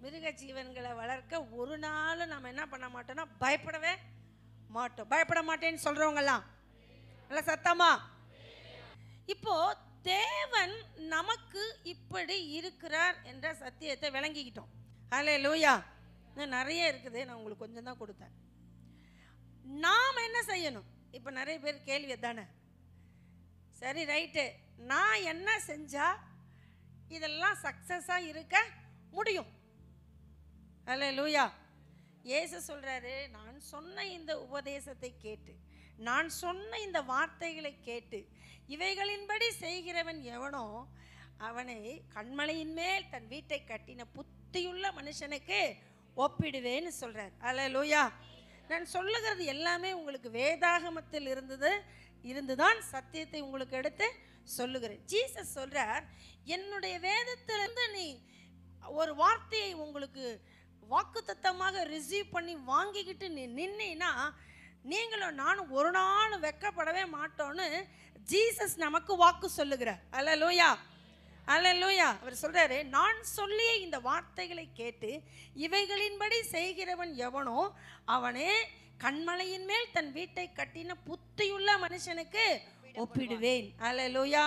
மிருக ஜீவன்களை வளர்க்க ஒரு நாள் நம்ம என்ன பண்ண மாட்டோம்னா பயப்படவே மாட்டோம். பயப்பட மாட்டேன்னு சொல்றவங்கலாம் நல்ல சத்தமா. இப்போ தேவன் நமக்கு இப்படி இருக்கிறார் என்ற சத்தியத்தை விளங்கிக்கிட்டோம். அல்லேலூயா. நிறைய இருக்குது, நான் உங்களுக்கு கொஞ்சம் தான் கொடுத்தேன். நாம் என்ன செய்யணும்? இப்போ நிறைய பேர் கேள்வி தானே, சரி ரைட்டு, நான் என்ன செஞ்சா இதெல்லாம் சக்சஸாக இருக்க முடியும்? அல்லேலூயா. இயேசு சொல்றாரு, நான் சொன்ன இந்த உபதேசத்தை கேட்டு, நான் சொன்ன இந்த வார்த்தைகளை கேட்டு இவைகளின்படி செய்கிறவன் எவனோ அவனை கண்மலையின் மேல் தன் வீட்டை கட்டின புத்தியுள்ள மனுஷனுக்கு ஒப்பிடுவேன்னு சொல்றார். அல்லேலூயா. நான் சொல்லுகிறது எல்லாமே உங்களுக்கு வேதாகமத்தில் இருந்துதான் சத்தியத்தை உங்களுக்கு எடுத்து சொல்லுகிறேன். ஜீசஸ் சொல்றார், என்னுடைய வேதத்திலிருந்து நீ ஒரு வார்த்தையை உங்களுக்கு வாக்குத்தத்தமாக ரிசீவ் பண்ணி வாங்கிக்கிட்டு நீ நின்னா நீங்களும் நானும் ஒரு நாள் வெட்கப்படவே மாட்டோன்னு ஜீசஸ் நமக்கு வாக்கு சொல்லுகிறார். அல்லேலூயா, அல்லேலூயா. அவர் சொல்றாரு, நான் சொல்லிய இந்த வார்த்தைகளை கேட்டு இவைகளின்படி செய்கிறவன் எவனோ அவனே கண்மலையின் மேல் தன் வீட்டை கட்டின புத்தியுள்ள மனுஷனுக்கு ஒப்பிடுவேன். அல்லேலூயா,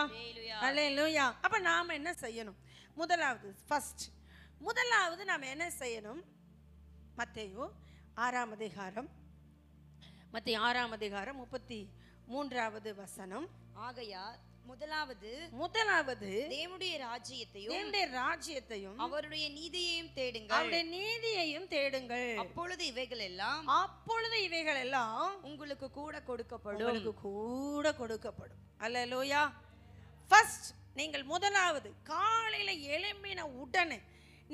அல்லேலூயா. அப்ப நாம என்ன செய்யணும்? முதலாவது நாம என்ன செய்யணும்? மத்தேயு 6ஆம் அதிகாரம் 33வது வசனம். ஆகையால் முதலாவது தேவனுடைய ராஜ்யத்தையும் அவருடைய நீதியையும் தேடுங்கள். அப்பொழுது இவைகள் எல்லாம் உங்களுக்கு கூட கொடுக்கப்படும். அல்லேலூயா. ஃபர்ஸ்ட், நீங்கள் முதலாவது காலையில எழும்பின உடனே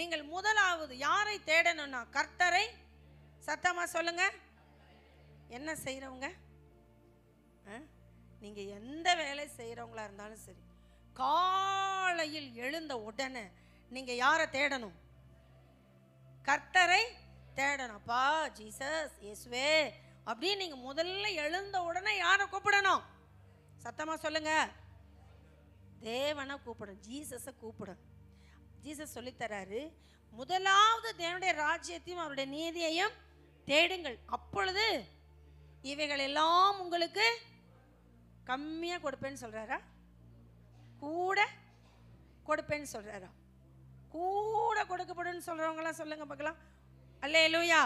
நீங்கள் முதலாவது யாரை தேடணும்னா கர்த்தரை. சத்தமா சொல்லுங்க. என்ன செய்றவங்க? நீங்க எந்த வேலை செய்யறவங்களா இருந்தாலும் சரி, காலையில் எழுந்த உடனே நீங்க யாரை தேடணும்? கர்த்தரை தேடணும். அப்பா ஜீசஸ், இயேசுவே அப்படின்னு நீங்க முதல்ல எழுந்த உடனே யாரை கூப்பிடணும்? சத்தமா சொல்லுங்க. தேவனை கூப்பிடணும், ஜீசஸை கூப்பிடணும். ஜீசஸ் சொல்லித்தராரு, முதலாவது தேவனுடைய ராஜ்யத்தையும் அவருடைய நீதியையும் தேடுங்கள், அப்பொழுது இவைகள் எல்லாம் உங்களுக்கு கம்மியாக கொடுப்பேன்னு சொல்றாரா? கூட கொடுப்பேன்னு சொல்றாரா? கூட கொடுக்கப்படும் சொல்றவங்களாம் சொல்லுங்க பார்க்கலாம். அல்லேலூயா.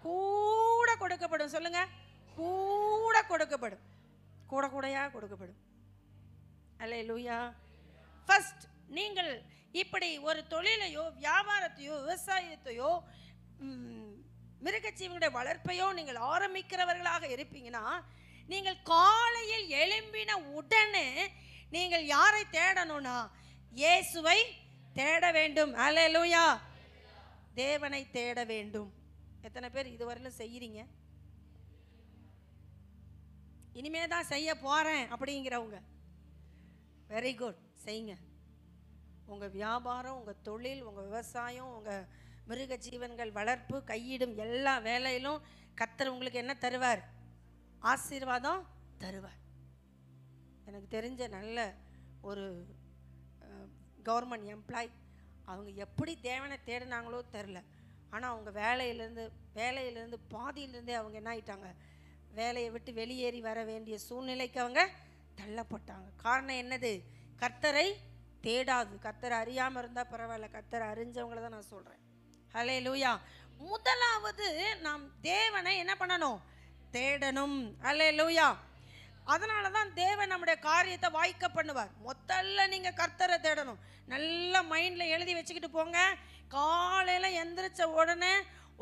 கூட கொடுக்கப்படும் சொல்லுங்க. கூட கொடுக்கப்படும், கூடையா கொடுக்கப்படும். அல்லேலூயா. ஃபர்ஸ்ட், நீங்கள் இப்படி ஒரு தொழிலையோ வியாபாரத்தையோ விவசாயத்தையோ மிருகஜீவனுடைய வளர்ப்பையோ நீங்கள் ஆரம்பிக்கிறவர்களாக இருப்பீங்கன்னா நீங்கள் காலையில் எழும்பின உடனே நீங்கள் யாரை தேடணும்னா இயேசுவை தேட வேண்டும். அல்லேலூயா. தேவனை தேட வேண்டும். எத்தனை பேர் இதுவரையிலும் செய்யறீங்க? இனிமே தான் செய்ய போறேன் அப்படிங்கிறவங்க வெரி குட், செய்யுங்க. உங்க வியாபாரம், உங்க தொழில், உங்க விவசாயம், உங்க மிருக ஜீவன்கள் வளர்ப்பு, கையிடும் எல்லா வேலையிலும் கர்த்தர் உங்களுக்கு என்ன தருவார்? ஆசீர்வாதம் தருவார். எனக்கு தெரிஞ்ச நல்ல ஒரு கவர்மெண்ட் எம்ப்ளாய், அவங்க எப்படி தேவனை தேடினாங்களோ தெரில, ஆனால் அவங்க வேலையிலேருந்து பாதியிலேருந்தே அவங்க என்ன ஆயிட்டாங்க? வேலையை விட்டு வெளியேறி வர வேண்டிய சூழ்நிலைக்கு அவங்க தள்ளப்பட்டாங்க. காரணம் என்னது? கர்த்தரை தேடாது. கர்த்தரை அறியாமல் இருந்தால் பரவாயில்ல, கர்த்தரை அறிஞ்சவங்கள தான் நான் சொல்கிறேன். ஹல்லேலூயா. முதலாவது நாம் தேவனை என்ன பண்ணணும்? தேடணும். ஹல்லேலூயா. அதனால தான் தேவன் நம்முடைய காரியத்தை வாய்க்க பண்ணுவார். முதல்ல நீங்கள் கர்த்தரை தேடணும். நல்ல மைண்டில் எழுதி வச்சுக்கிட்டு போங்க. காலையில் எந்திரிச்ச உடனே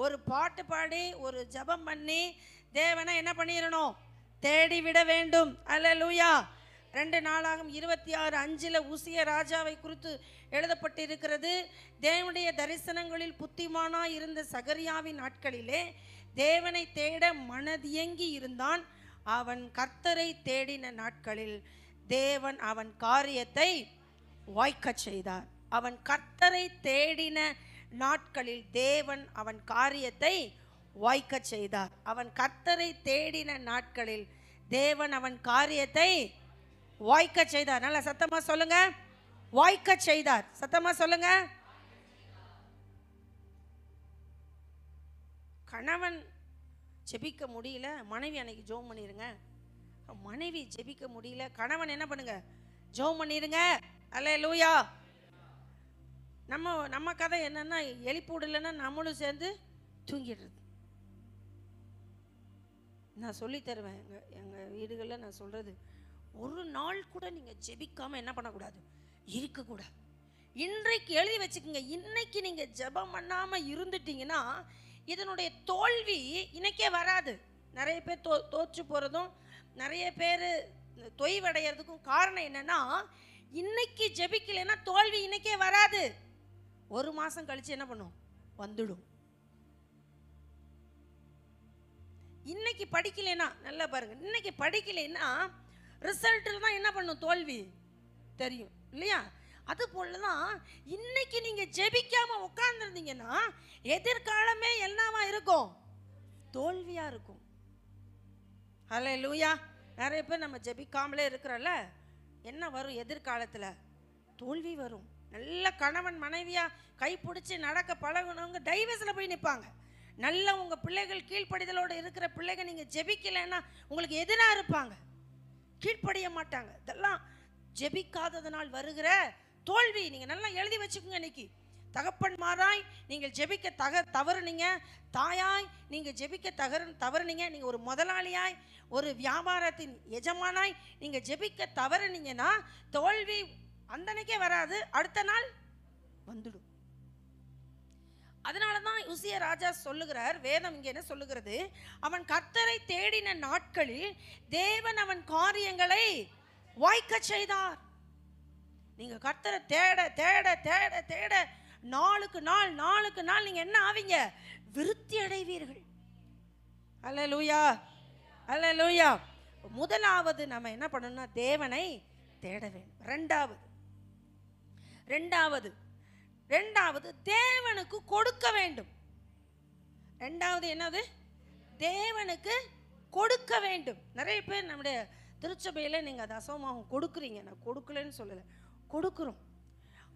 ஒரு பாட்டு பாடி ஒரு ஜெபம் பண்ணி தேவனை என்ன பண்ணிடணும்? தேடி விட வேண்டும். அல்லேலூயா. 2 நாளாகும் 26:5 உசிய ராஜாவை குறித்து எழுதப்பட்டிருக்கிறது. தேவனுடைய தரிசனங்களில் புத்திமானாய் இருந்த சகரியாவின் நாட்களிலே தேவனை தேட மனதியங்கி இருந்தான். அவன் கர்த்தரை தேடின நாட்களில் தேவன் அவன் காரியத்தை வாய்க்க செய்தார். அவன் கர்த்தரை தேடின நாட்களில் தேவன் அவன் காரியத்தை வாய்க்க செய்தார். அவன் கர்த்தரை தேடின நாட்களில் தேவன் அவன் காரியத்தை வாய்க்க செய்தார். நல்லா சத்தமா சொல்லுங்க, வாய்க்க செய்தார். சத்தமா சொல்லுங்க. கணவன் ஜெபிக்க முடியல, மனைவி அன்னைக்கு ஜெபம் பண்ணிருங்க. மனைவி ஜெபிக்க முடியல, கணவன் என்ன பண்ணுங்க? ஜெபம் பண்ணிருங்க. அல்லேலூயா. நம்ம கதை என்னன்னா, எழுப்பிவிடலைன்னா நம்மளும் சேர்ந்து தூங்கிடுறது. நான் சொல்லி தருவேன். எங்கள் வீடுகளில் நான் சொல்கிறது, ஒரு நாள் கூட நீங்கள் ஜெபிக்காமல் என்ன பண்ணக்கூடாது? இருக்கக்கூடாது. இன்றைக்கு எழுதி வச்சுக்கோங்க. இன்னைக்கு நீங்கள் ஜெபம் பண்ணாமல் இருந்துட்டீங்கன்னா இதனுடைய தோல்வி இன்னைக்கே வராது. நிறைய பேர் தோற்று போகிறதும் நிறைய பேர் தொய்வடைகிறதுக்கும் காரணம் என்னென்னா, இன்னைக்கு ஜெபிக்கலைன்னா தோல்வி இன்னைக்கே வராது. 1 மாதம் கழித்து என்ன பண்ணும்? வந்துடும். இன்னைக்கு படிக்கலைன்னா, நல்லா பாருங்க, இன்னைக்கு படிக்கலைன்னா ரிசல்ட்டில் தான் என்ன பண்ணும்? தோல்வி தெரியும் இல்லையா? அது போல தான் இன்னைக்கு நீங்கள் ஜெபிக்காமல் உட்கார்ந்துருந்தீங்கன்னா எதிர்காலமே என்னவா இருக்கும்? தோல்வியாக இருக்கும். ஹல்லேலூயா. நிறைய பேர் நம்ம ஜெபிக்காமலே இருக்கிறோம்ல, என்ன வரும் எதிர்காலத்தில்? தோல்வி வரும். நல்ல கணவன் மனைவியாக கைப்பிடிச்சி நடக்க பழகணுங்க டைவர்ஸில் போய் நிற்பாங்க. நல்ல உங்கள் பிள்ளைகள் கீழ்ப்படிதலோடு இருக்கிற பிள்ளைகள் நீங்கள் ஜெபிக்கலைன்னா உங்களுக்கு எதிராக இருப்பாங்க, கீழ்ப்படிய மாட்டாங்க. இதெல்லாம் ஜெபிக்காததனால் வருகிற தோல்வி. நீங்கள் நல்லா எழுதி வச்சுக்கோங்க. இன்னைக்கு தகப்பன்மாராய் நீங்கள் ஜெபிக்க தவறுனீங்க, தாயாய் நீங்கள் ஜெபிக்க தவறுனீங்க, நீங்கள் ஒரு முதலாளியாய் ஒரு வியாபாரத்தின் எஜமானாய் நீங்கள் ஜெபிக்க தவறுனீங்கன்னா தோல்வி அந்தனைக்கே வராது, அடுத்த நாள் வந்துடும். அதனால தான் உசியா ராஜா சொல்லுகிறார், வேதம் இங்கே என்ன சொல்லுகிறது? அவன் கர்த்தரை தேடின நாட்களில் தேவன் அவன் காரியங்களை வாய்க்க செய்தார். நீங்க கர்த்தரை தேட தேட தேட தேட நாளுக்கு நாள் நீங்க என்ன ஆவீங்க? விருத்தி அடைவீர்கள். அல்லேலூயா, அல்லேலூயா. முதலாவது நம்ம என்ன பண்ணணும்னா தேவனை தேட வேண்டும். ரெண்டாவது தேவனுக்கு கொடுக்க வேண்டும். ரெண்டாவது என்னது? தேவனுக்கு கொடுக்க வேண்டும். நிறைய பேர் நம்முடைய திருச்சபையில் நீங்கள் தசமபாகம் கொடுக்குறீங்க. நான் கொடுக்கலன்னு சொல்லலை, கொடுக்குறோம்.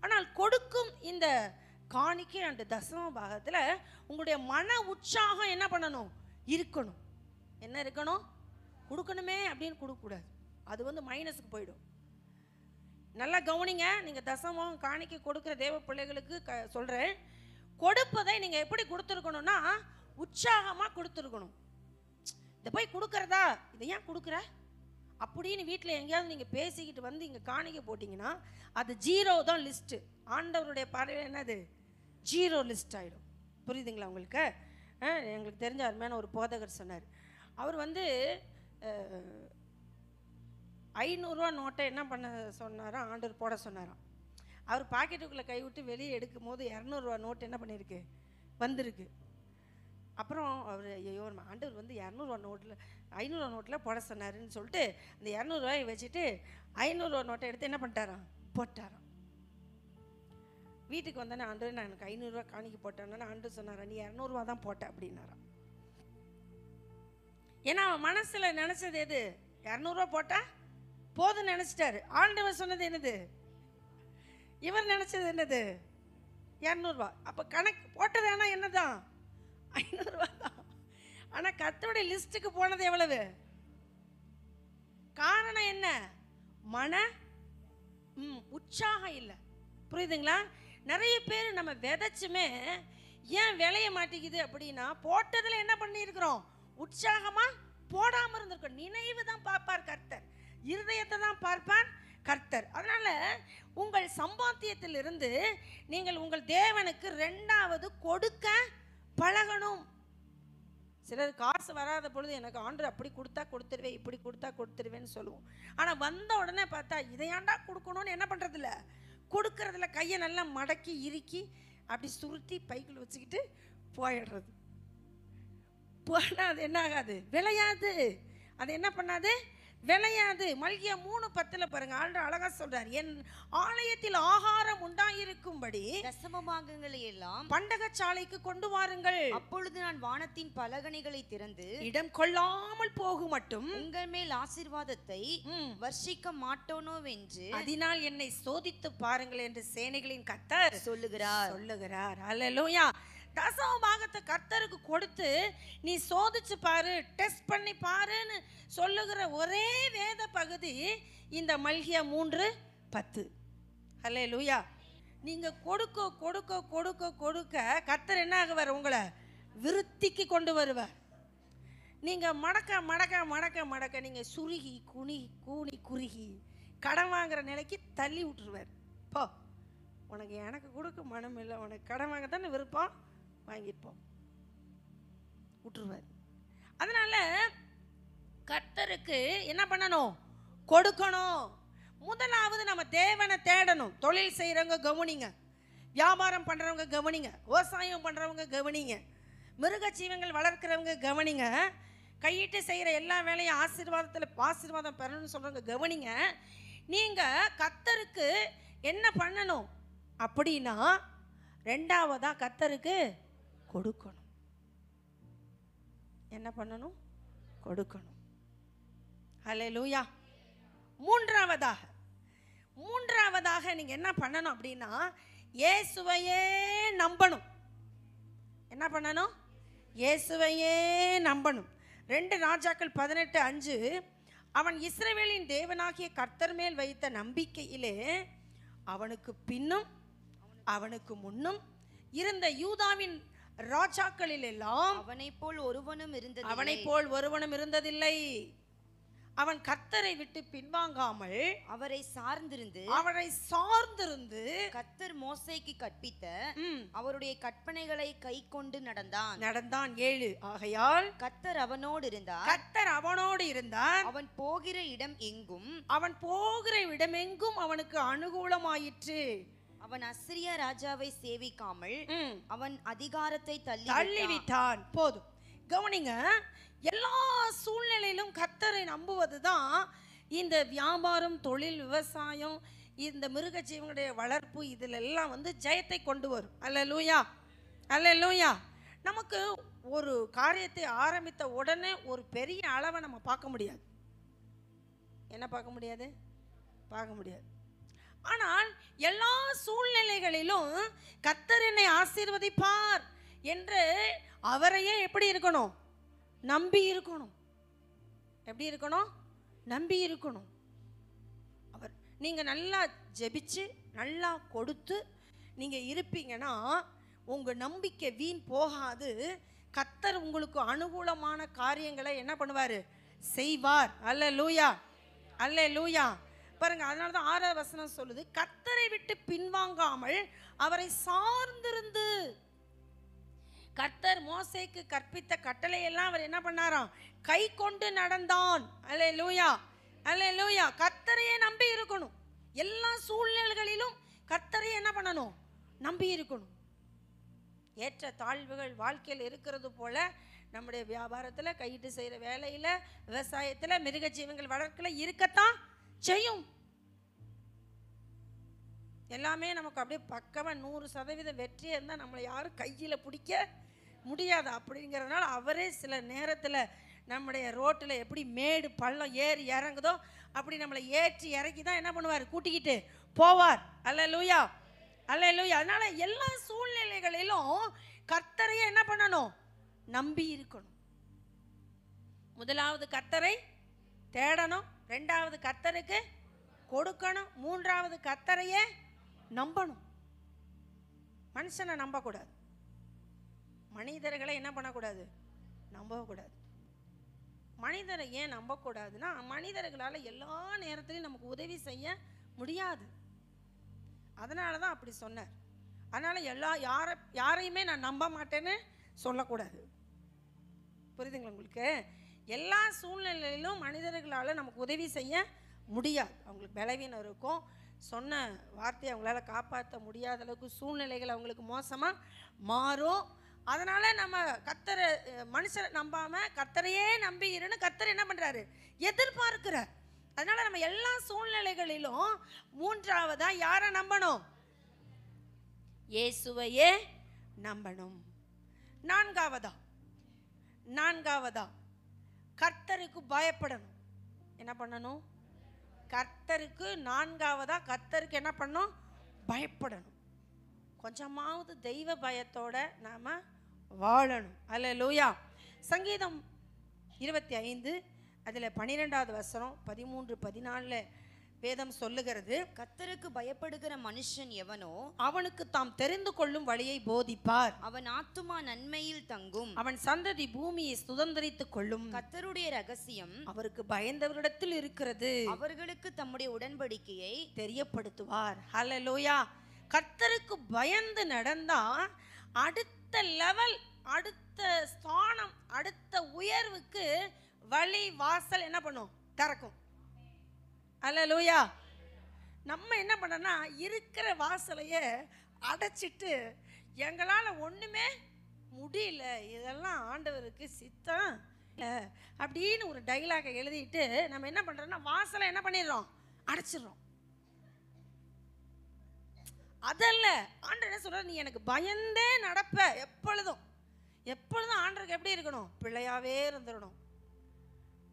ஆனால் கொடுக்கும் இந்த காணிக்கை அண்டு தசமபாகத்தில் உங்களுடைய மன உற்சாகம் என்ன பண்ணணும்? இருக்கணும். என்ன இருக்கணும்? கொடுக்கணுமே அப்படின்னு கொடுக்கக்கூடாது. அது மைனஸுக்கு போயிடும். நல்லா கவனிங்க. நீங்கள் தசமம் காணிக்கை கொடுக்குற தேவ பிள்ளைகளுக்கு சொல்கிறேன், கொடுப்பதை நீங்கள் எப்படி கொடுத்துருக்கணும்னா உற்சாகமாக கொடுத்துருக்கணும். இதை போய் கொடுக்குறதா, இதை ஏன் கொடுக்குற அப்படின்னு வீட்டில் எங்கேயாவது நீங்கள் பேசிக்கிட்டு இங்கே காணிக்கை போட்டிங்கன்னா அது 0 தான் லிஸ்ட்டு. ஆண்டவருடைய பார்வையில் என்னது? 0 லிஸ்ட் ஆகிடும். புரியுதுங்களா உங்களுக்கு? எங்களுக்கு தெரிஞ்ச அருமையான ஒரு போதகர் சொன்னார். அவர் 500 ரூபா நோட்டை என்ன பண்ண சொன்னாராம்? ஆண்டவர் போட சொன்னாராம். அவர் பாக்கெட்டுக்குள்ளே கைவிட்டு வெளியே எடுக்கும் போது 200 ரூபா நோட்டு என்ன பண்ணியிருக்கு? வந்திருக்கு. அப்புறம் அவர் ஐயோ ஆண்டவர் வந்து 200 நோட்டில் 500 நோட்டில் போட சொன்னாருன்னு சொல்லிட்டு அந்த 200 ரூபாயை வச்சுட்டு 500 நோட்டை எடுத்து என்ன பண்ணிட்டாராம், போட்டாராம். வீட்டுக்கு வந்தோன்னே ஆண்டவர் நான் எனக்கு 500 ரூபா காணிக்க போட்டேன்னு ஆண்டவர் சொன்னாரா, நீ 200 ரூபா தான் போட்ட அப்படின்னாராம். ஏன்னா அவன் மனசுல நினைச்சது எது, 200 ரூபா போட்டா போதும் நினைச்சிட்டாரு. ஆண்டவர் சொன்னது என்னது, இவர் நினைச்சது என்னது, 200 ரூபா. அப்ப கணக்கு போட்டது ஆனா என்னதான், 500 ரூபா தான். ஆனா கர்த்தருடைய லிஸ்ட்டுக்கு போனது எவ்வளவு, காரணம் என்ன, மன உற்சாகம் இல்லை. புரியுதுங்களா? நிறைய பேர் நம்ம விதைச்சுமே ஏன் விளைய மாட்டேங்குது அப்படின்னா, போட்டதுல என்ன பண்ணியிருக்கிறோம், உற்சாகமா போடாம இருந்திருக்கோம். நினைவு தான் பார்ப்பார் கர்த்தர், இருதயத்தை தான் பார்ப்பார் கர்த்தர். அதனால உங்கள் சம்பாத்தியத்திலிருந்து நீங்கள் உங்கள் தேவனுக்கு 2வது கொடுக்க பழகணும். சிலர் காசு வராத பொழுது எனக்கு ஆண்டவர் அப்படி கொடுத்தா கொடுத்துருவேன், இப்படி கொடுத்தா கொடுத்துருவேன்னு சொல்லுவோம். ஆனால் வந்த உடனே பார்த்தா இதையாண்டா கொடுக்கணும்னு என்ன பண்ணுறதில்ல, கொடுக்கறதில்ல. கையை நல்லா மடக்கி இறுக்கி அப்படி சுருட்டி பைக்குள்ள வச்சுக்கிட்டு போயிடுறது. போனால் அது என்ன ஆகாது, விளையாது. அது என்ன பண்ணாது, விளையாது. மல்கியா 3:10 பாருங்க, ஆண்டவர் அழகா சொல்றார், என் ஆலயத்தில் ஆகாரம் உண்டாயிருக்கும்படி தசமபாகங்களை எல்லாம் பண்டகசாலைக்கு கொண்டு வாருங்கள். அப்பொழுது நான் வானத்தின் பலகணிகளை திறந்து இடம் கொள்ளாமல் போகும் மட்டும் உங்கள் மேல் ஆசீர்வாதத்தை வர்ஷிக்க மாட்டோனோவென்று அதனால் என்னை சோதித்து பாருங்கள் என்று சேனைகளின் கர்த்தர் சொல்லுகிறார். அல்லேலூயா. தசமபாகத்தை கர்த்தருக்கு கொடுத்து நீ சோதிச்சு பாரு, டெஸ்ட் பண்ணி பாருன்னு சொல்லுகிற ஒரே வேத பகுதி இந்த மல்கியா 3:10. அல்லேலூயா. நீங்க கொடுக்க கொடுக்க கொடுக்க கொடுக்க கர்த்தர் என்ன ஆகுவார், உங்களை விருத்திக்கு கொண்டு வருவார். நீங்க மடக்க மடக்க மடக்க மடக்க நீங்க சுருகி கூனி குறுகி கடன் வாங்குற நிலைக்கு தள்ளி விட்டுருவார். போ, உனக்கு எனக்கு கொடுக்க மனம் இல்லை, உனக்கு கடன் வாங்க தானே விருப்பம், வாங்கிருப்போம், விட்டுருவார். அதனால கர்த்தருக்கு என்ன பண்ணணும், கொடுக்கணும். முதலாவது நம்ம தேவனை தேடணும். தொழில் செய்யறவங்க கவனிங்க, வியாபாரம் பண்றவங்க கவனிங்க, விவசாயம் பண்றவங்க கவனிங்க, மிருக ஜீவங்கள் வளர்க்கிறவங்க கவனிங்க, கையிட்டு செய்யற எல்லா வேலையும் ஆசீர்வாதம் பெறணும்னு சொல்றவங்க கவனிங்க. நீங்க கர்த்தருக்கு என்ன பண்ணணும் அப்படின்னா, 2வதா கர்த்தருக்கு கொடுக்கணும். என்ன பண்ணணும், கொடுக்கணும். அல்லேலூயா. மூன்றாவதாக நீங்க என்ன பண்ணணும் அப்படின்னா, இயேசுவையே நம்பணும். என்ன பண்ணணும், இயேசுவையே நம்பணும். 2 ராஜாக்கள் 18:5 அவன் இஸ்ரவேலின் தேவனாகிய கர்த்தர் மேல் வைத்த நம்பிக்கையிலே அவனுக்கு பின்னும் அவனுக்கு முன்னும் இருந்த யூதாவின் ராஜாக்களில் எல்லாம் அவனை போல் ஒருவனும் இருந்ததில்லை. அவன் கர்த்தரை விட்டு பின்வாங்காமல் அவரை சார்ந்திருந்து கர்த்தர் மோசேக்கு கற்பித்த அவருடைய கற்பனைகளை கை கொண்டு நடந்தான். 7 ஆகையால் கர்த்தர் அவனோடு இருந்தார். அவன் போகிற இடம் எங்கும் அவனுக்கு அனுகூலமாயிற்று. அவன் அசிரியா ராஜாவை சேவிக்காமல் அவன் அதிகாரத்தை தள்ளிவிட்டான். போதும், கவனிங்க. எல்லா சூழ்நிலையிலும் கர்த்தரை நம்புவதுதான் இந்த வியாபாரம், தொழில், விவசாயம், இந்த மிருக ஜீவனுடைய வளர்ப்பு, இதுல எல்லாம் வந்து ஜெயத்தை கொண்டு வரும். அல்லேலூயா, அல்லேலூயா. நமக்கு ஒரு காரியத்தை ஆரம்பித்த உடனே ஒரு பெரிய அளவை நம்ம பார்க்க முடியாது. என்ன பார்க்க முடியாது, பார்க்க முடியாது. ஆனால் எல்லா சூழ்நிலைகளிலும் கர்த்தர் என்னை ஆசீர்வதிப்பார் என்று அவரையே எப்படி இருக்கணும், நம்பி இருக்கணும். எப்படி இருக்கணும், நம்பி இருக்கணும். அவர் நீங்க நல்லா ஜெபிச்சு நல்லா கொடுத்து நீங்க இருப்பீங்கன்னா உங்க நம்பிக்கை வீண் போகாது. கர்த்தர் உங்களுக்கு அனுகூலமான காரியங்களை என்ன பண்ணுவாரு, செய்வார். அல்லேலூயா, அல்லேலூயா. பாருங்க, அதனால தான் 6வது வசனம் சொல்லுது, கர்த்தரை விட்டு பின்வாங்காமல் அவரை சார்ந்திருந்து. கர்த்தர் மோசேக்கு கற்பித்த கட்டளை எல்லாம் அவர் என்ன பண்ணாராம், கை கொண்டு நடந்தான். அல்லேலூயா, அல்லேலூயா. கர்த்தரையே நம்பி இருக்கணும். எல்லா சூழ்நிலைகளிலும் கர்த்தரையே என்ன பண்ணணும், நம்பி இருக்கணும். ஏற்ற தாழ்வுகள் வாழ்க்கையில் இருக்கிறது போல நம்முடைய வியாபாரத்தில், கையிட்டு செய்கிற வேலையில், விவசாயத்தில், மிருக ஜீவங்கள் வளர்க்கல இருக்கத்தான் செய்யும். எல்லாமே நமக்கு அப்படியே பக்கமாக 100% வெற்றியாக இருந்தால் நம்மளை யாரும் கையில் பிடிக்க முடியாது. அப்படிங்கிறதுனால அவரே சில நேரத்தில் நம்முடைய ரோட்டில் எப்படி மேடு பள்ளம் ஏறி இறங்குதோ அப்படி நம்மளை ஏற்றி இறக்கி தான் என்ன பண்ணுவார், கூட்டிக்கிட்டு போவார். அல்லேலூயா, அல்லேலூயா. அதனால எல்லா சூழ்நிலைகளிலும் கர்த்தரையே என்ன பண்ணணும், நம்பி இருக்கணும். முதலாவது கர்த்தரை தேடணும், ரெண்டாவது கர்த்தருக்கு கொடுக்கணும், மூன்றாவது கர்த்தரையே நம்பணும். மனுஷனை நம்பக்கூடாது, மனிதர்களை என்ன பண்ணக்கூடாது, நம்பக்கூடாது. மனிதரை ஏன் நம்பக்கூடாதுன்னா, மனிதர்களால் எல்லா நேரத்திலையும் நமக்கு உதவி செய்ய முடியாது. அதனால தான் அப்படி சொன்னார். அதனால் யாரையுமே நான் நம்ப மாட்டேன்னு சொல்லக்கூடாது. புரியுதுங்களா உங்களுக்கு? எல்லா சூழ்நிலையிலும் மனிதர்களால் நமக்கு உதவி செய்ய முடியாது. அவங்களுக்கு பலவீனம் இருக்கும், சொன்ன வார்த்தையை அவங்களால காப்பாற்ற முடியாத அளவுக்கு சூழ்நிலைகள் அவங்களுக்கு மோசமாக மாறும். அதனால் நம்ம கர்த்தரை, மனுஷரை நம்பாமல் கர்த்தரையே நம்பி இருன்னு கர்த்தர் என்ன பண்ணுறாரு, எதிர்பார்க்கிறார். அதனால் நம்ம எல்லா சூழ்நிலைகளிலும் மூன்றாவதாக யாரை நம்பணும், இயேசுவையே நம்பணும். நான்காவதா கர்த்தருக்கு பயப்படணும். என்ன பண்ணணும், கர்த்தருக்கு நான்காவதா கர்த்தருக்கு என்ன பண்ணணும், பயப்படணும். கொஞ்சமாவது தெய்வ பயத்தோட நாம வாழணும். அல்லேலூயா. சங்கீதம் 25 அதில் 12வது வசனம் 13-14 வேதம் சொல்லுகிறது, கர்த்தருக்கு பயப்படுகிற மனுஷன் எவனோ அவனுக்கு தாம் தெரிந்து கொள்ளும் வழியை போதிப்பார். அவன் ஆத்துமா நன்மையில் தங்கும். அவன் சந்ததி பூமியை சுதந்தரித்துக் கொள்ளும். கர்த்தருடைய ரகசியம் அவருக்கு பயந்தவரிடத்தில் இருக்கிறது. அவர்களுக்கு தம்முடைய உடன்படிக்கையை தெரியப்படுத்துவார். ஹல்லேலூயா. கர்த்தருக்கு பயந்து நடந்தா அடுத்த லெவல், அடுத்த ஸ்தானம், அடுத்த உயர்வுக்கு வழி வாசல் என்ன பண்ணும், திறக்கும். அல்லேலூயா. நம்ம என்ன பண்ணோம்னா இருக்கிற வாசலையே அடைச்சிட்டு எங்களால் ஒன்றுமே முடியல, இதெல்லாம் ஆண்டவருக்கு சித்தம் இல்லை அப்படின்னு ஒரு டைலாகை எழுதிட்டு நம்ம என்ன பண்ணுறோம்னா வாசலை என்ன பண்ணிடுறோம், அடைச்சிடுறோம். அதல்ல, ஆண்டவர் என்ன சொல்றாரு, நீ எனக்கு பயந்தே நடப்ப. எப்பொழுதும் ஆண்டவருக்கு எப்படி இருக்கணும், பிள்ளையாவே இருந்துடணும்.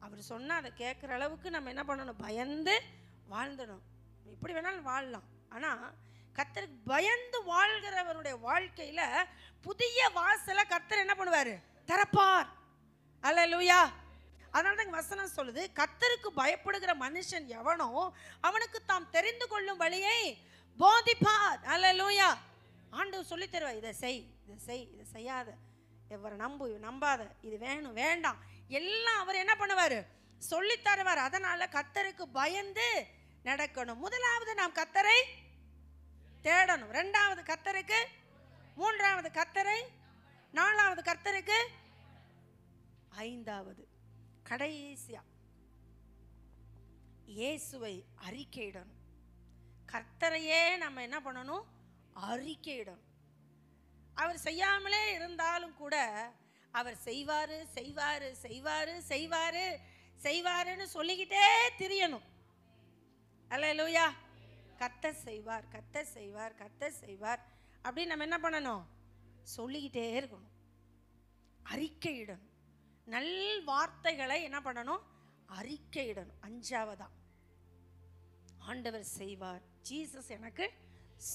அவர் சொன்னால் அதை கேட்குற அளவுக்கு நம்ம என்ன பண்ணணும், பயந்து வாழ்ந்துடணும். இப்படி வேணாலும் வாழலாம். ஆனால் கர்த்தருக்கு பயந்து வாழ்கிறவருடைய வாழ்க்கையில் புதிய வாசலை கர்த்தர் என்ன பண்ணுவார், திறப்பார். அல்லேலூயா. அதனால தான் வசனம் சொல்லுது, கர்த்தருக்கு பயப்படுகிற மனுஷன் எவனோ அவனுக்கு தாம் தெரிந்து கொள்ளும் வழியை போதிப்பார். அல்லேலூயா. ஆண்டவர் சொல்லி தருவார், இதை செய், இதை செய், இதை செய்யாத, எவரை நம்பாத, இது வேணும் வேண்டாம் எல்லாம் அவர் என்ன பண்ணுவார், சொல்லி தருவார். அதனால கர்த்தருக்கு பயந்து நடக்கணும். முதலாவது நாம் கர்த்தரை தேடணும், ரெண்டாவது கர்த்தருக்கு, மூன்றாவது கர்த்தரை, நாலாவது கர்த்தருக்கு, ஐந்தாவது கடைசியா இயேசுவை அறிக்கையிடணும். கர்த்தரையே நம்ம என்ன பண்ணணும், அறிக்கையிடணும். அவர் செய்யாமலே இருந்தாலும் கூட அவர் செய்வாரு செய்வாரு செய்வாரு செய்வாரு செய்வாருன்னு சொல்லிக்கிட்டே திரியணும். அல்லேலூயா. கர்த்தர் செய்வார், கர்த்தர் செய்வார், கர்த்தர் செய்வார் அப்படின்னு நம்ம என்ன பண்ணணும், சொல்லிக்கிட்டே இருக்கணும், அறிக்கையிடணும். நல் வார்த்தைகளை என்ன பண்ணணும், அறிக்கையிடணும். அஞ்சாவதா ஆண்டவர் செய்வார், ஜீசஸ் எனக்கு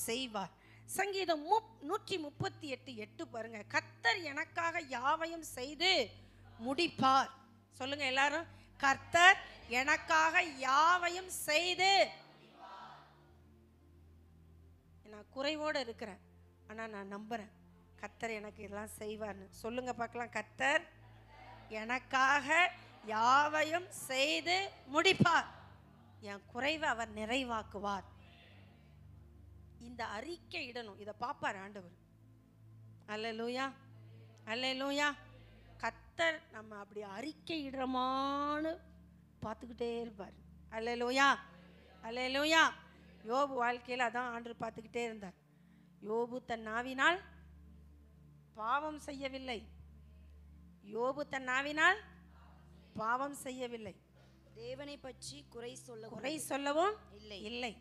செய்வார். சங்கீதம் 138:8 பாருங்க, கர்த்தர் எனக்காக யாவையும் செய்து முடிப்பார். சொல்லுங்க எல்லாரும், கர்த்தர் எனக்காக யாவையும் செய்து. நான் குறைவோடு இருக்கிறேன், ஆனால் நான் நம்புறேன் கர்த்தர் எனக்கு இதெல்லாம் செய்வார்னு. சொல்லுங்க பார்க்கலாம், கர்த்தர் எனக்காக யாவையும் செய்து முடிப்பார், என் குறைவை அவர் நிறைவாக்குவார். இந்த அறிக்கை இடணும், இதை பார்ப்பார் ஆண்டவர். அல்லேலூயா, அல்லேலூயா. கர்த்தர் நம்ம அப்படி அறிக்கை இடமான்னு பார்த்துக்கிட்டே இருப்பார். அல்லேலூயா, அல்லேலூயா. யோபு வாழ்க்கையில் அதான் ஆண்டவர் பார்த்துக்கிட்டே இருந்தார். யோபு தன் நாவினால் பாவம் செய்யவில்லை. யோபு தன் நாவினால் பாவம் செய்யவில்லை. தேவனை பற்றி குறை சொல்லவும் இல்லை.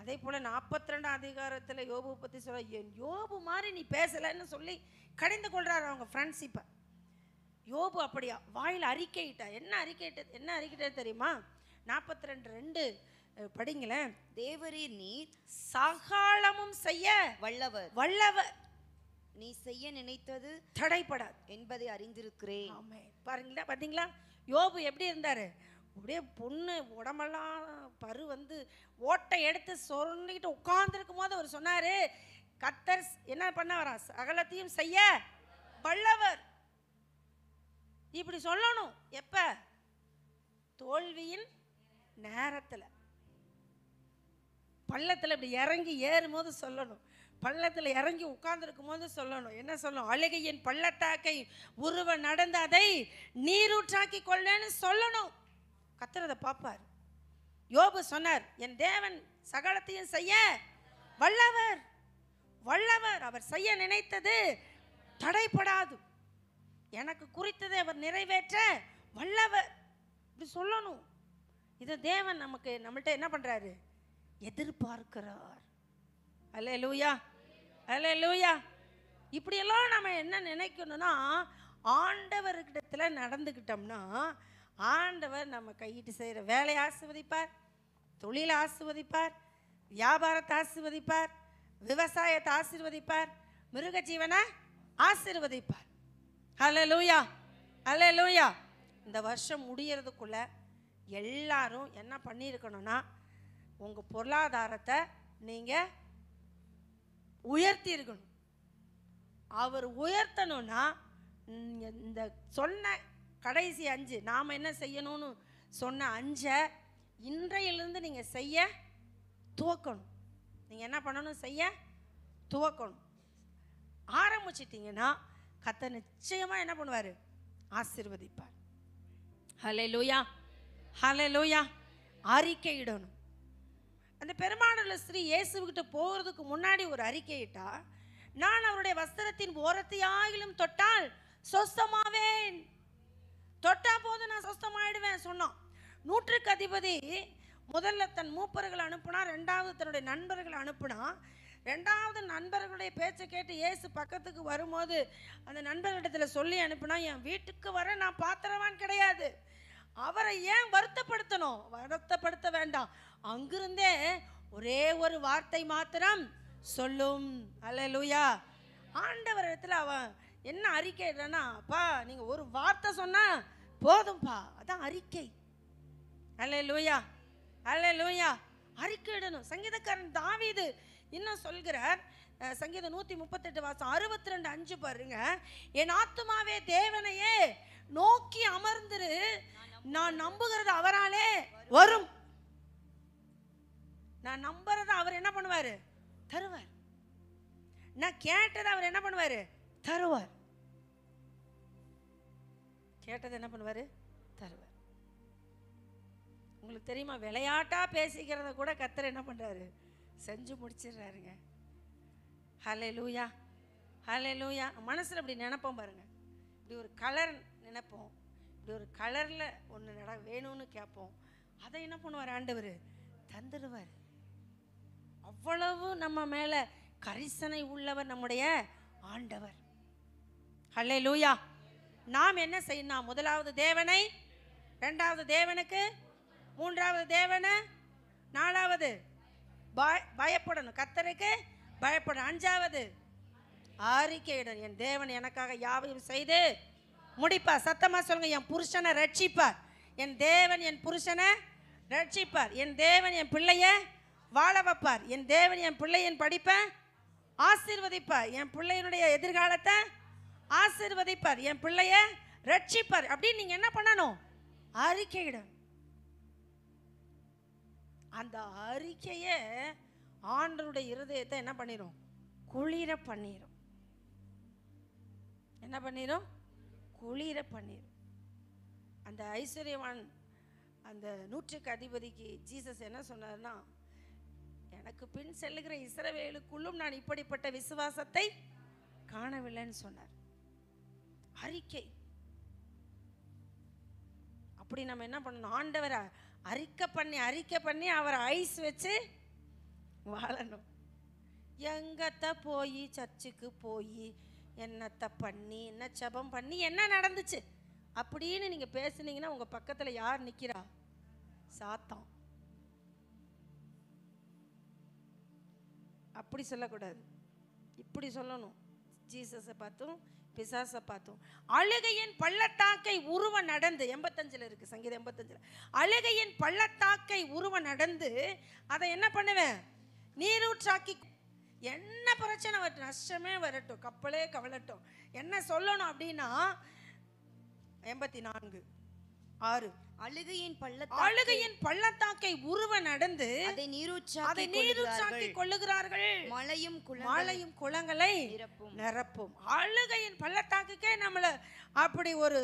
அதே போல 42 அதிகாரத்துல யோபு பத்தி சொல்ல, என் யோபு மாதிரி நீ பேசலன்னு சொல்லி கடிந்து கொள்றாரு அவங்க ஃப்ரெண்ட்ஷிப்பை. யோபு அப்படியா வாயில் அறிக்கையிட்டா. என்ன அறிக்கையிட்ட தெரியுமா? 42:2 படிங்களேன். தேவரீர் நீர் சகாலமும் செய்ய வல்லவர், நீ செய்ய நினைத்தது தடைப்படாது என்பதை அறிந்திருக்கிறேன். ஆமென். பாத்தீங்களா யோபு எப்படி இருந்தாரு? அப்படியே பொண்ணு உடம்பெல்லாம் பரு வந்து ஓட்டை எடுத்து சொல்லிக்கிட்டு உட்கார்ந்துருக்கும் போது அவர் சொன்னாரு, கர்த்தர் என்ன பண்ண வரா? சகலத்தையும் செய்ய வல்லவர். இப்படி சொல்லணும். எப்ப? தோல்வியின் நேரத்துல. பள்ளத்துல இப்படி இறங்கி ஏறும் போது சொல்லணும். பள்ளத்துல இறங்கி உட்கார்ந்துருக்கும் போது சொல்லணும். என்ன சொல்லணும்? அழுகையின் பள்ளத்தாக்கை உருவ நடந்து அதை நீரூற்றாக்கி கொள்ளேன்னு சொல்லணும். கர்த்தர் அதை பார்ப்பார். யோபு சொன்னார், என் தேவன் சகலத்தையும் செய்ய வல்லவர். அவர் செய்ய நினைத்தது தடைப்படாது. எனக்கு குறித்ததை அவர் நிறைவேற்ற வல்லவர். இப்படி சொல்லணும். இது தேவன் நம்மள்ட்ட என்ன பண்றாரு? எதிர்பார்க்கிறார். அல்லேலூயா, அல்லேலூயா. இப்படியெல்லாம் நம்ம என்ன நினைக்கணும்னா, ஆண்டவர்கிட்ட நடந்துக்கிட்டோம்னா ஆண்டவர் நம்ம கையிட்டு செய்கிற வேலையை ஆசீர்வதிப்பார், தொழிலை ஆசீர்வதிப்பார், வியாபாரத்தை ஆசீர்வதிப்பார், விவசாயத்தை ஆசீர்வதிப்பார், மிருக ஜீவனை ஆசீர்வதிப்பார். ஹல்லேலூயா, ஹல்லேலூயா. இந்த வருஷம் முடியறதுக்குள்ள எல்லாரும் என்ன பண்ணியிருக்கணும்னா, உங்கள் பொருளாதாரத்தை நீங்கள் உயர்த்தி இருக்கணும். அவர் உயர்த்தணும்னா இந்த சொன்ன கடைசி 5 நாம் என்ன செய்யணும்னு சொன்ன 5 இன்றையிலிருந்து நீங்கள் செய்ய துவக்கணும். நீங்கள் என்ன பண்ணணும்? செய்ய துவக்கணும். ஆரம்பிச்சிட்டிங்கன்னா கர்த்தர் நிச்சயமாக என்ன பண்ணுவார்? ஆசீர்வதிப்பார். ஹல்லேலூயா, ஹல்லேலூயா. அறிக்கையிடணும். அந்த பெருமாளுள்ள ஸ்திரீ இயேசுகிட்ட போகிறதுக்கு முன்னாடி ஒரு அறிக்கையிட்டா, நான் அவருடைய வஸ்திரத்தின் ஓரத்தையாகிலும் தொட்டால் சொஸ்தமாவேன். தொட்டா போது நான் சொஸ்தமாயிடுவேன் சொன்னான். 100க்கு அதிபதி முதல்ல தன் மூப்பர்களை அனுப்புனா, 2வது தன்னுடைய நண்பர்களை அனுப்புனா. 2வது நண்பர்களுடைய பேச்சை கேட்டு இயேசு பக்கத்துக்கு வரும்போது அந்த நண்பர்களிடத்தில் சொல்லி அனுப்புனா, என் வீட்டுக்கு வர நான் பாத்திரவான் கிடையாது. அவரை ஏன் வருத்தப்படுத்தணும்? வருத்தப்படுத்த வேண்டாம். அங்கிருந்தே ஒரே ஒரு வார்த்தை மாத்திரம் சொல்லும். அல்லேலூயா. ஆண்டவர் இடத்துல அவன் என்ன அறிக்கைனா, அப்பா நீங்க ஒரு வார்த்தை சொன்னா போதும்பா, அதான் அறிக்கை. அல்லேலூயா, அல்லேலூயா. அறிக்கையிடணும். சங்கீதக்காரன் தாவீது இன்னும் சொல்கிறார், சங்கீதம் 138 வாசம் 62:5 பாருங்க. என் ஆத்துமாவே தேவனையே நோக்கி அமர்ந்திரு, நான் நம்புகிறது அவராலே வரும். நான் நம்புறத அவர் என்ன பண்ணுவாரு? தருவார். நான் கேட்டதை அவர் என்ன பண்ணுவாரு? தருவார். கேட்டதை என்ன பண்ணுவாரு? தருவார். உங்களுக்கு தெரியுமா, விளையாட்டா பேசிக்கிறத கூட கர்த்தர் என்ன பண்றாரு? செஞ்சு முடிச்சிடுறாருங்க. ஹல்லேலூயா, ஹல்லேலூயா. மனசுல இப்படி நினைப்போம் பாருங்க. இப்படி ஒரு கலர் நினைப்போம், இப்படி ஒரு கலர்ல ஒன்று வேணும்னு கேட்போம். அதை என்ன பண்ணுவார்? ஆண்டவர் தந்துடுவார். அவ்வளவு நம்ம மேல கரிசனை உள்ளவர் நம்முடைய ஆண்டவர். ஹல்லேலூயா. நாம் என்ன செய்யணும்? முதலாவது தேவனை, 2வது தேவனுக்கு, 3வது தேவனை, 4வது பயப்படணும், கர்த்தருக்கு பயப்படணும், 5வது அறிக்கையிடணும். என் தேவன் எனக்காக யாவையும் செய்து முடிப்பார். சத்தமா சொல்லுங்க, என் புருஷனை ரட்சிப்பார். என் தேவன் என் புருஷனை ரட்சிப்பார். என் தேவன் என் பிள்ளைய வாழ வைப்பார். என் தேவன் என் பிள்ளையின் படிப்பை ஆசீர்வதிப்பார். என் பிள்ளையினுடைய எதிர்காலத்தை ஆசீர்வதிப்பார். என் பிள்ளைய ரட்சிப்பார். அப்படின்னு நீங்க என்ன பண்ணணும்? அறிக்கையிடணும். அந்த அறிக்கையை ஆண்டவருடைய இருதயத்தை என்ன பண்ணிரும்? குளிர பண்ணிரும். என்ன பண்ணிரும்? குளிர பண்ணிரும். அந்த ஐஸ்வர்யவான் அந்த 100க்கு அதிபதிக்கு ஜீசஸ் என்ன சொன்னார்னா, எனக்கு பின் செல்லுகிற இஸ்ரவேலுக்குள்ளும் நான் இப்படிப்பட்ட விசுவாசத்தை காணவில்லைன்னு சொன்னார். அறிக்கை. அப்படி நம்ம என்ன பண்ணணும்? ஆண்டவரை அறிக்கை பண்ணி அவரை ஐஸ் வச்சு வாழணும். எங்கத்த போய் சர்ச்சுக்கு போய் என்னத்தை பண்ணி என்ன ஜெபம் பண்ணி என்ன நடந்துச்சு அப்படின்னு நீங்க பேசுனீங்கன்னா உங்க பக்கத்துல யார் நிக்கிறா? சாத்தான். அப்படி சொல்லக்கூடாது, இப்படி சொல்லணும். ஜீசஸை பார்த்தும் பிசாசை பார்த்தும். அழுகையின் பள்ளத்தாக்கை உருவ நடந்து 85 இருக்கு, சங்கீதம் 85. அழுகையின் பள்ளத்தாக்கை உருவ நடந்து அதை என்ன பண்ணுவேன்? நீரூற்றாக்கி. என்ன பிரச்சனை வரட்டும், நஷ்டமே வரட்டும், கப்பலே கவலட்டும், என்ன சொல்லணும் அப்படின்னா 84:6 அழுகையின் பள்ளத்தாக்கை உருவ நடந்து அதை நீரூற்றாக்கி கொள்ளுகிறார்கள். மலையும் குளங்களை நிரப்பும். அழுகையின் பள்ளத்தாக்குக்கே நம்மளை அப்படி ஒரு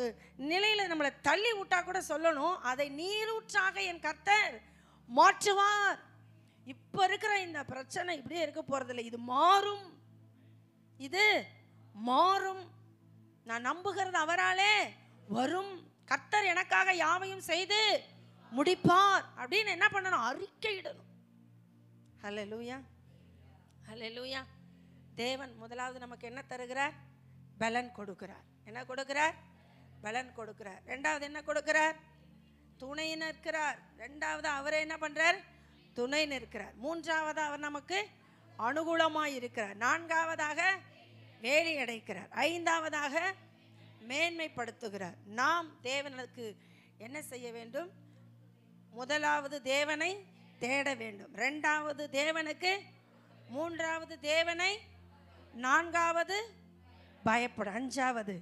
நிலையில நம்மளை தள்ளி விட்டா கூட சொல்லணும், அதை நீரூற்றாக என் கர்த்தர் மாற்றுவார். இப்ப இருக்கிற இந்த பிரச்சனை இப்படியே இருக்க போறதில்லை, இது மாறும், இது மாறும். நான் நம்புகிறது அவராலே வரும். கர்த்தர் எனக்காக யாவையும் செய்து முடிப்பார் அப்படின்னு என்ன பண்ணணும்? அறிக்கையிடணும். ஹல்லேலூயா, ஹல்லேலூயா. தேவன் முதலாவது நமக்கு என்ன தருகிறார்? பலன் கொடுக்கிறார். என்ன கொடுக்கிறார்? பலன் கொடுக்கிறார். இரண்டாவது என்ன கொடுக்கிறார்? துணை நிற்கிறார். இரண்டாவது அவரே என்ன பண்றார்? துணை நிற்கிறார். மூன்றாவது அவர் நமக்கு அனுகூலமாய் இருக்கிறார். நான்காவதாக வேலி அடைக்கிறார். ஐந்தாவதாக மேன்மைப்படுத்துகிறார். நாம் தேவனுக்கு என்ன செய்ய வேண்டும்? முதலாவது தேவனை தேட வேண்டும். இரண்டாவது தேவனுக்கு, மூன்றாவது தேவனை, நான்காவது பயப்பட, அஞ்சாவது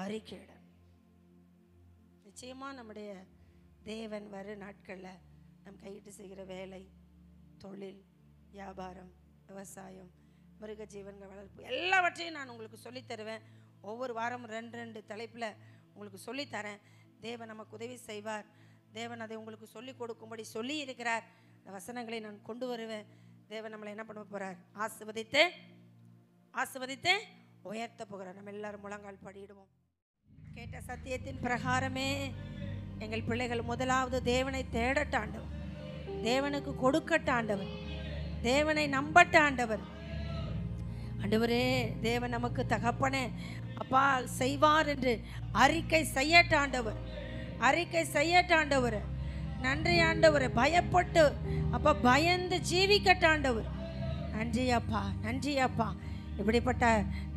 அறிக்கையிட. நிச்சயமா நம்முடைய தேவன் வரும் நாட்களில் நம் கையிட்டு செய்கிற வேலை, தொழில், வியாபாரம், விவசாயம், மிருக ஜீவன்கள் வளர்ப்பு எல்லாவற்றையும் நான் உங்களுக்கு சொல்லித் தருவேன். ஒவ்வொரு வாரமும் 2 தலைப்பில் உங்களுக்கு சொல்லித்தரேன். தேவன் நமக்கு உதவி செய்வார். தேவன் அதை உங்களுக்கு சொல்லிக் கொடுக்கும்படி சொல்லி இருக்கிறார். இந்த வசனங்களை நான் கொண்டு வருவேன். தேவன் நம்மளை என்ன பண்ண போகிறார்? ஆசீர்வதித்து உயர்த்த போகிறார். நம்ம எல்லாரும் முழங்கால் படியிடுவோம். கேட்ட சத்தியத்தின் பிரகாரமே எங்கள் பிள்ளைகள் முதலாவது தேவனை தேடட்ட ஆண்டவர், தேவனுக்கு கொடுக்கட்ட ஆண்டவர், தேவனை நம்பட்ட ஆண்டவர். ஆண்டவரே, தேவன் நமக்கு தகப்பனே அப்பா செய்வார் என்று அறிக்கை செய்யட்ட ஆண்டவர், அறிக்கை செய்யட்ட ஆண்டவர். நன்றி ஆண்டவர். பயப்பட்டு அப்பா பயந்து ஜீவிக்கட்ட ஆண்டவர். நன்றி அப்பா, நன்றி அப்பா. இப்படிப்பட்ட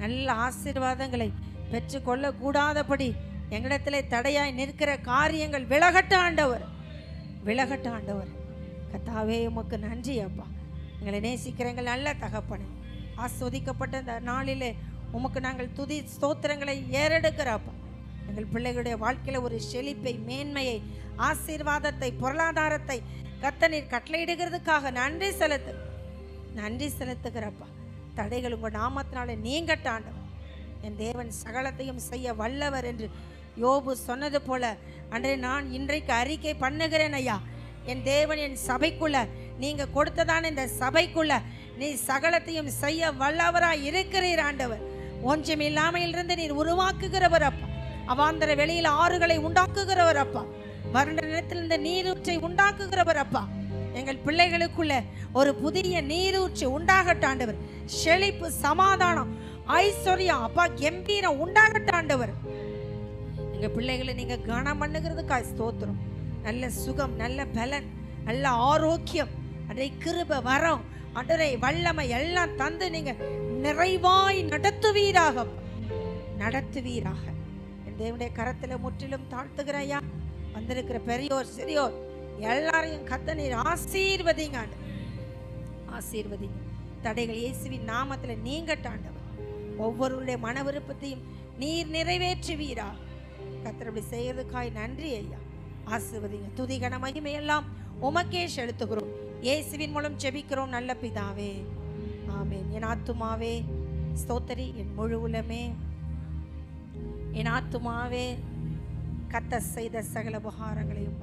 நல்ல ஆசீர்வாதங்களை பெற்றுக்கொள்ள கூடாதபடி எங்களிடத்திலே தடையாய் நிற்கிற காரியங்கள் விலகட்ட ஆண்டவர், விலகட்ட ஆண்டவர். கர்த்தாவே உமக்கு நன்றி அப்பா. எங்களை நேசிக்கிற எங்கள் நல்ல தகப்பனே, ஆஸ்வதிக்கப்பட்ட இந்த நாளிலே உமக்கு நாங்கள் துதி ஸ்தோத்திரங்களை ஏறெடுக்கிறப்பா. எங்கள் பிள்ளைகளுடைய வாழ்க்கையில் ஒரு செழிப்பை, மேன்மையை, ஆசீர்வாதத்தை, பொருளாதாரத்தை கர்த்தர் கட்டளையிடுகிறதுக்காக நன்றி செலுத்துகிறப்பா. தடைகள் உங்கள் நாமத்தினால நீங்கட்ட ஆண்டவர். என் தேவன் சகலத்தையும் செய்ய வல்லவர் என்று யோபு சொன்னது போல அன்றே நான் இன்றைக்கு அறிக்கை பண்ணுகிறேன் ஐயா. என் தேவன் என் சபைக்குள்ள, நீங்க கொடுத்ததான இந்த சபைக்குள்ள நீ சகலத்தையும் செய்ய வல்லவராய் இருக்கிறீர் ஆண்டவர். ஒன்றும் இல்லாமையிலிருந்து நீர் உருவாக்குகிறவர் அப்பா. அவாந்தர வெளியில் ஆறுகளை உண்டாக்குகிறவர் அப்பா. வறண்ட நிலத்திலிருந்து நீரூற்றை உண்டாக்குகிறவர் அப்பா. எங்கள் பிள்ளைகளுக்குள்ள ஒரு புதிய நீரூற்று உண்டாகட்டாண்டவர். செழிப்பு, சமாதானம், ஐஸ்வர்யம் அப்பா, கம்பீரம் உண்டாகட்டாண்டவர். எங்க பிள்ளைகளை நீங்க கனம் பண்ணுகிறதுக்காக ஸ்தோத்திரம். நல்ல சுகம், நல்ல பலன், நல்ல ஆரோக்கியம், அன்றை கிருபை, வரம், அன்றை வல்லமை எல்லாம் தந்து நீங்க நிறைவாய் நடத்துவீராக, நடத்துவீராக. என் தேவனுடைய கரத்துல முற்றிலும் தாழ்த்துகிறையா. வந்திருக்கிற பெரியோர் சிறியோர் எல்லாரையும் கர்த்தர் நீர் ஆசீர்வதிங்க, ஆசீர்வதிங்க. தடைகள் இயேசுவின் நாமத்துல நீங்கட்டாண்டவர். ஒவ்வொருவருடைய மன விருப்பத்தையும் நீர் நிறைவேற்றுவீரா. கர்த்தர் அப்படி செய்யறதுக்காய் நன்றி ஐயா. ஆசீர்வதிங்க. துதி கன மகிமையெல்லாம் உமக்கே செலுத்துகிறோம். இயேசுவின் மூலம் ஜெபிக்கிறோம் நல்ல பிதாவே, ஆமென். என் ஆத்துமாவே ஸ்தோத்திரி, என் முழு உலமே என் ஆத்துமாவே கர்த்தர் செய்த சகல உபகாரங்களையும்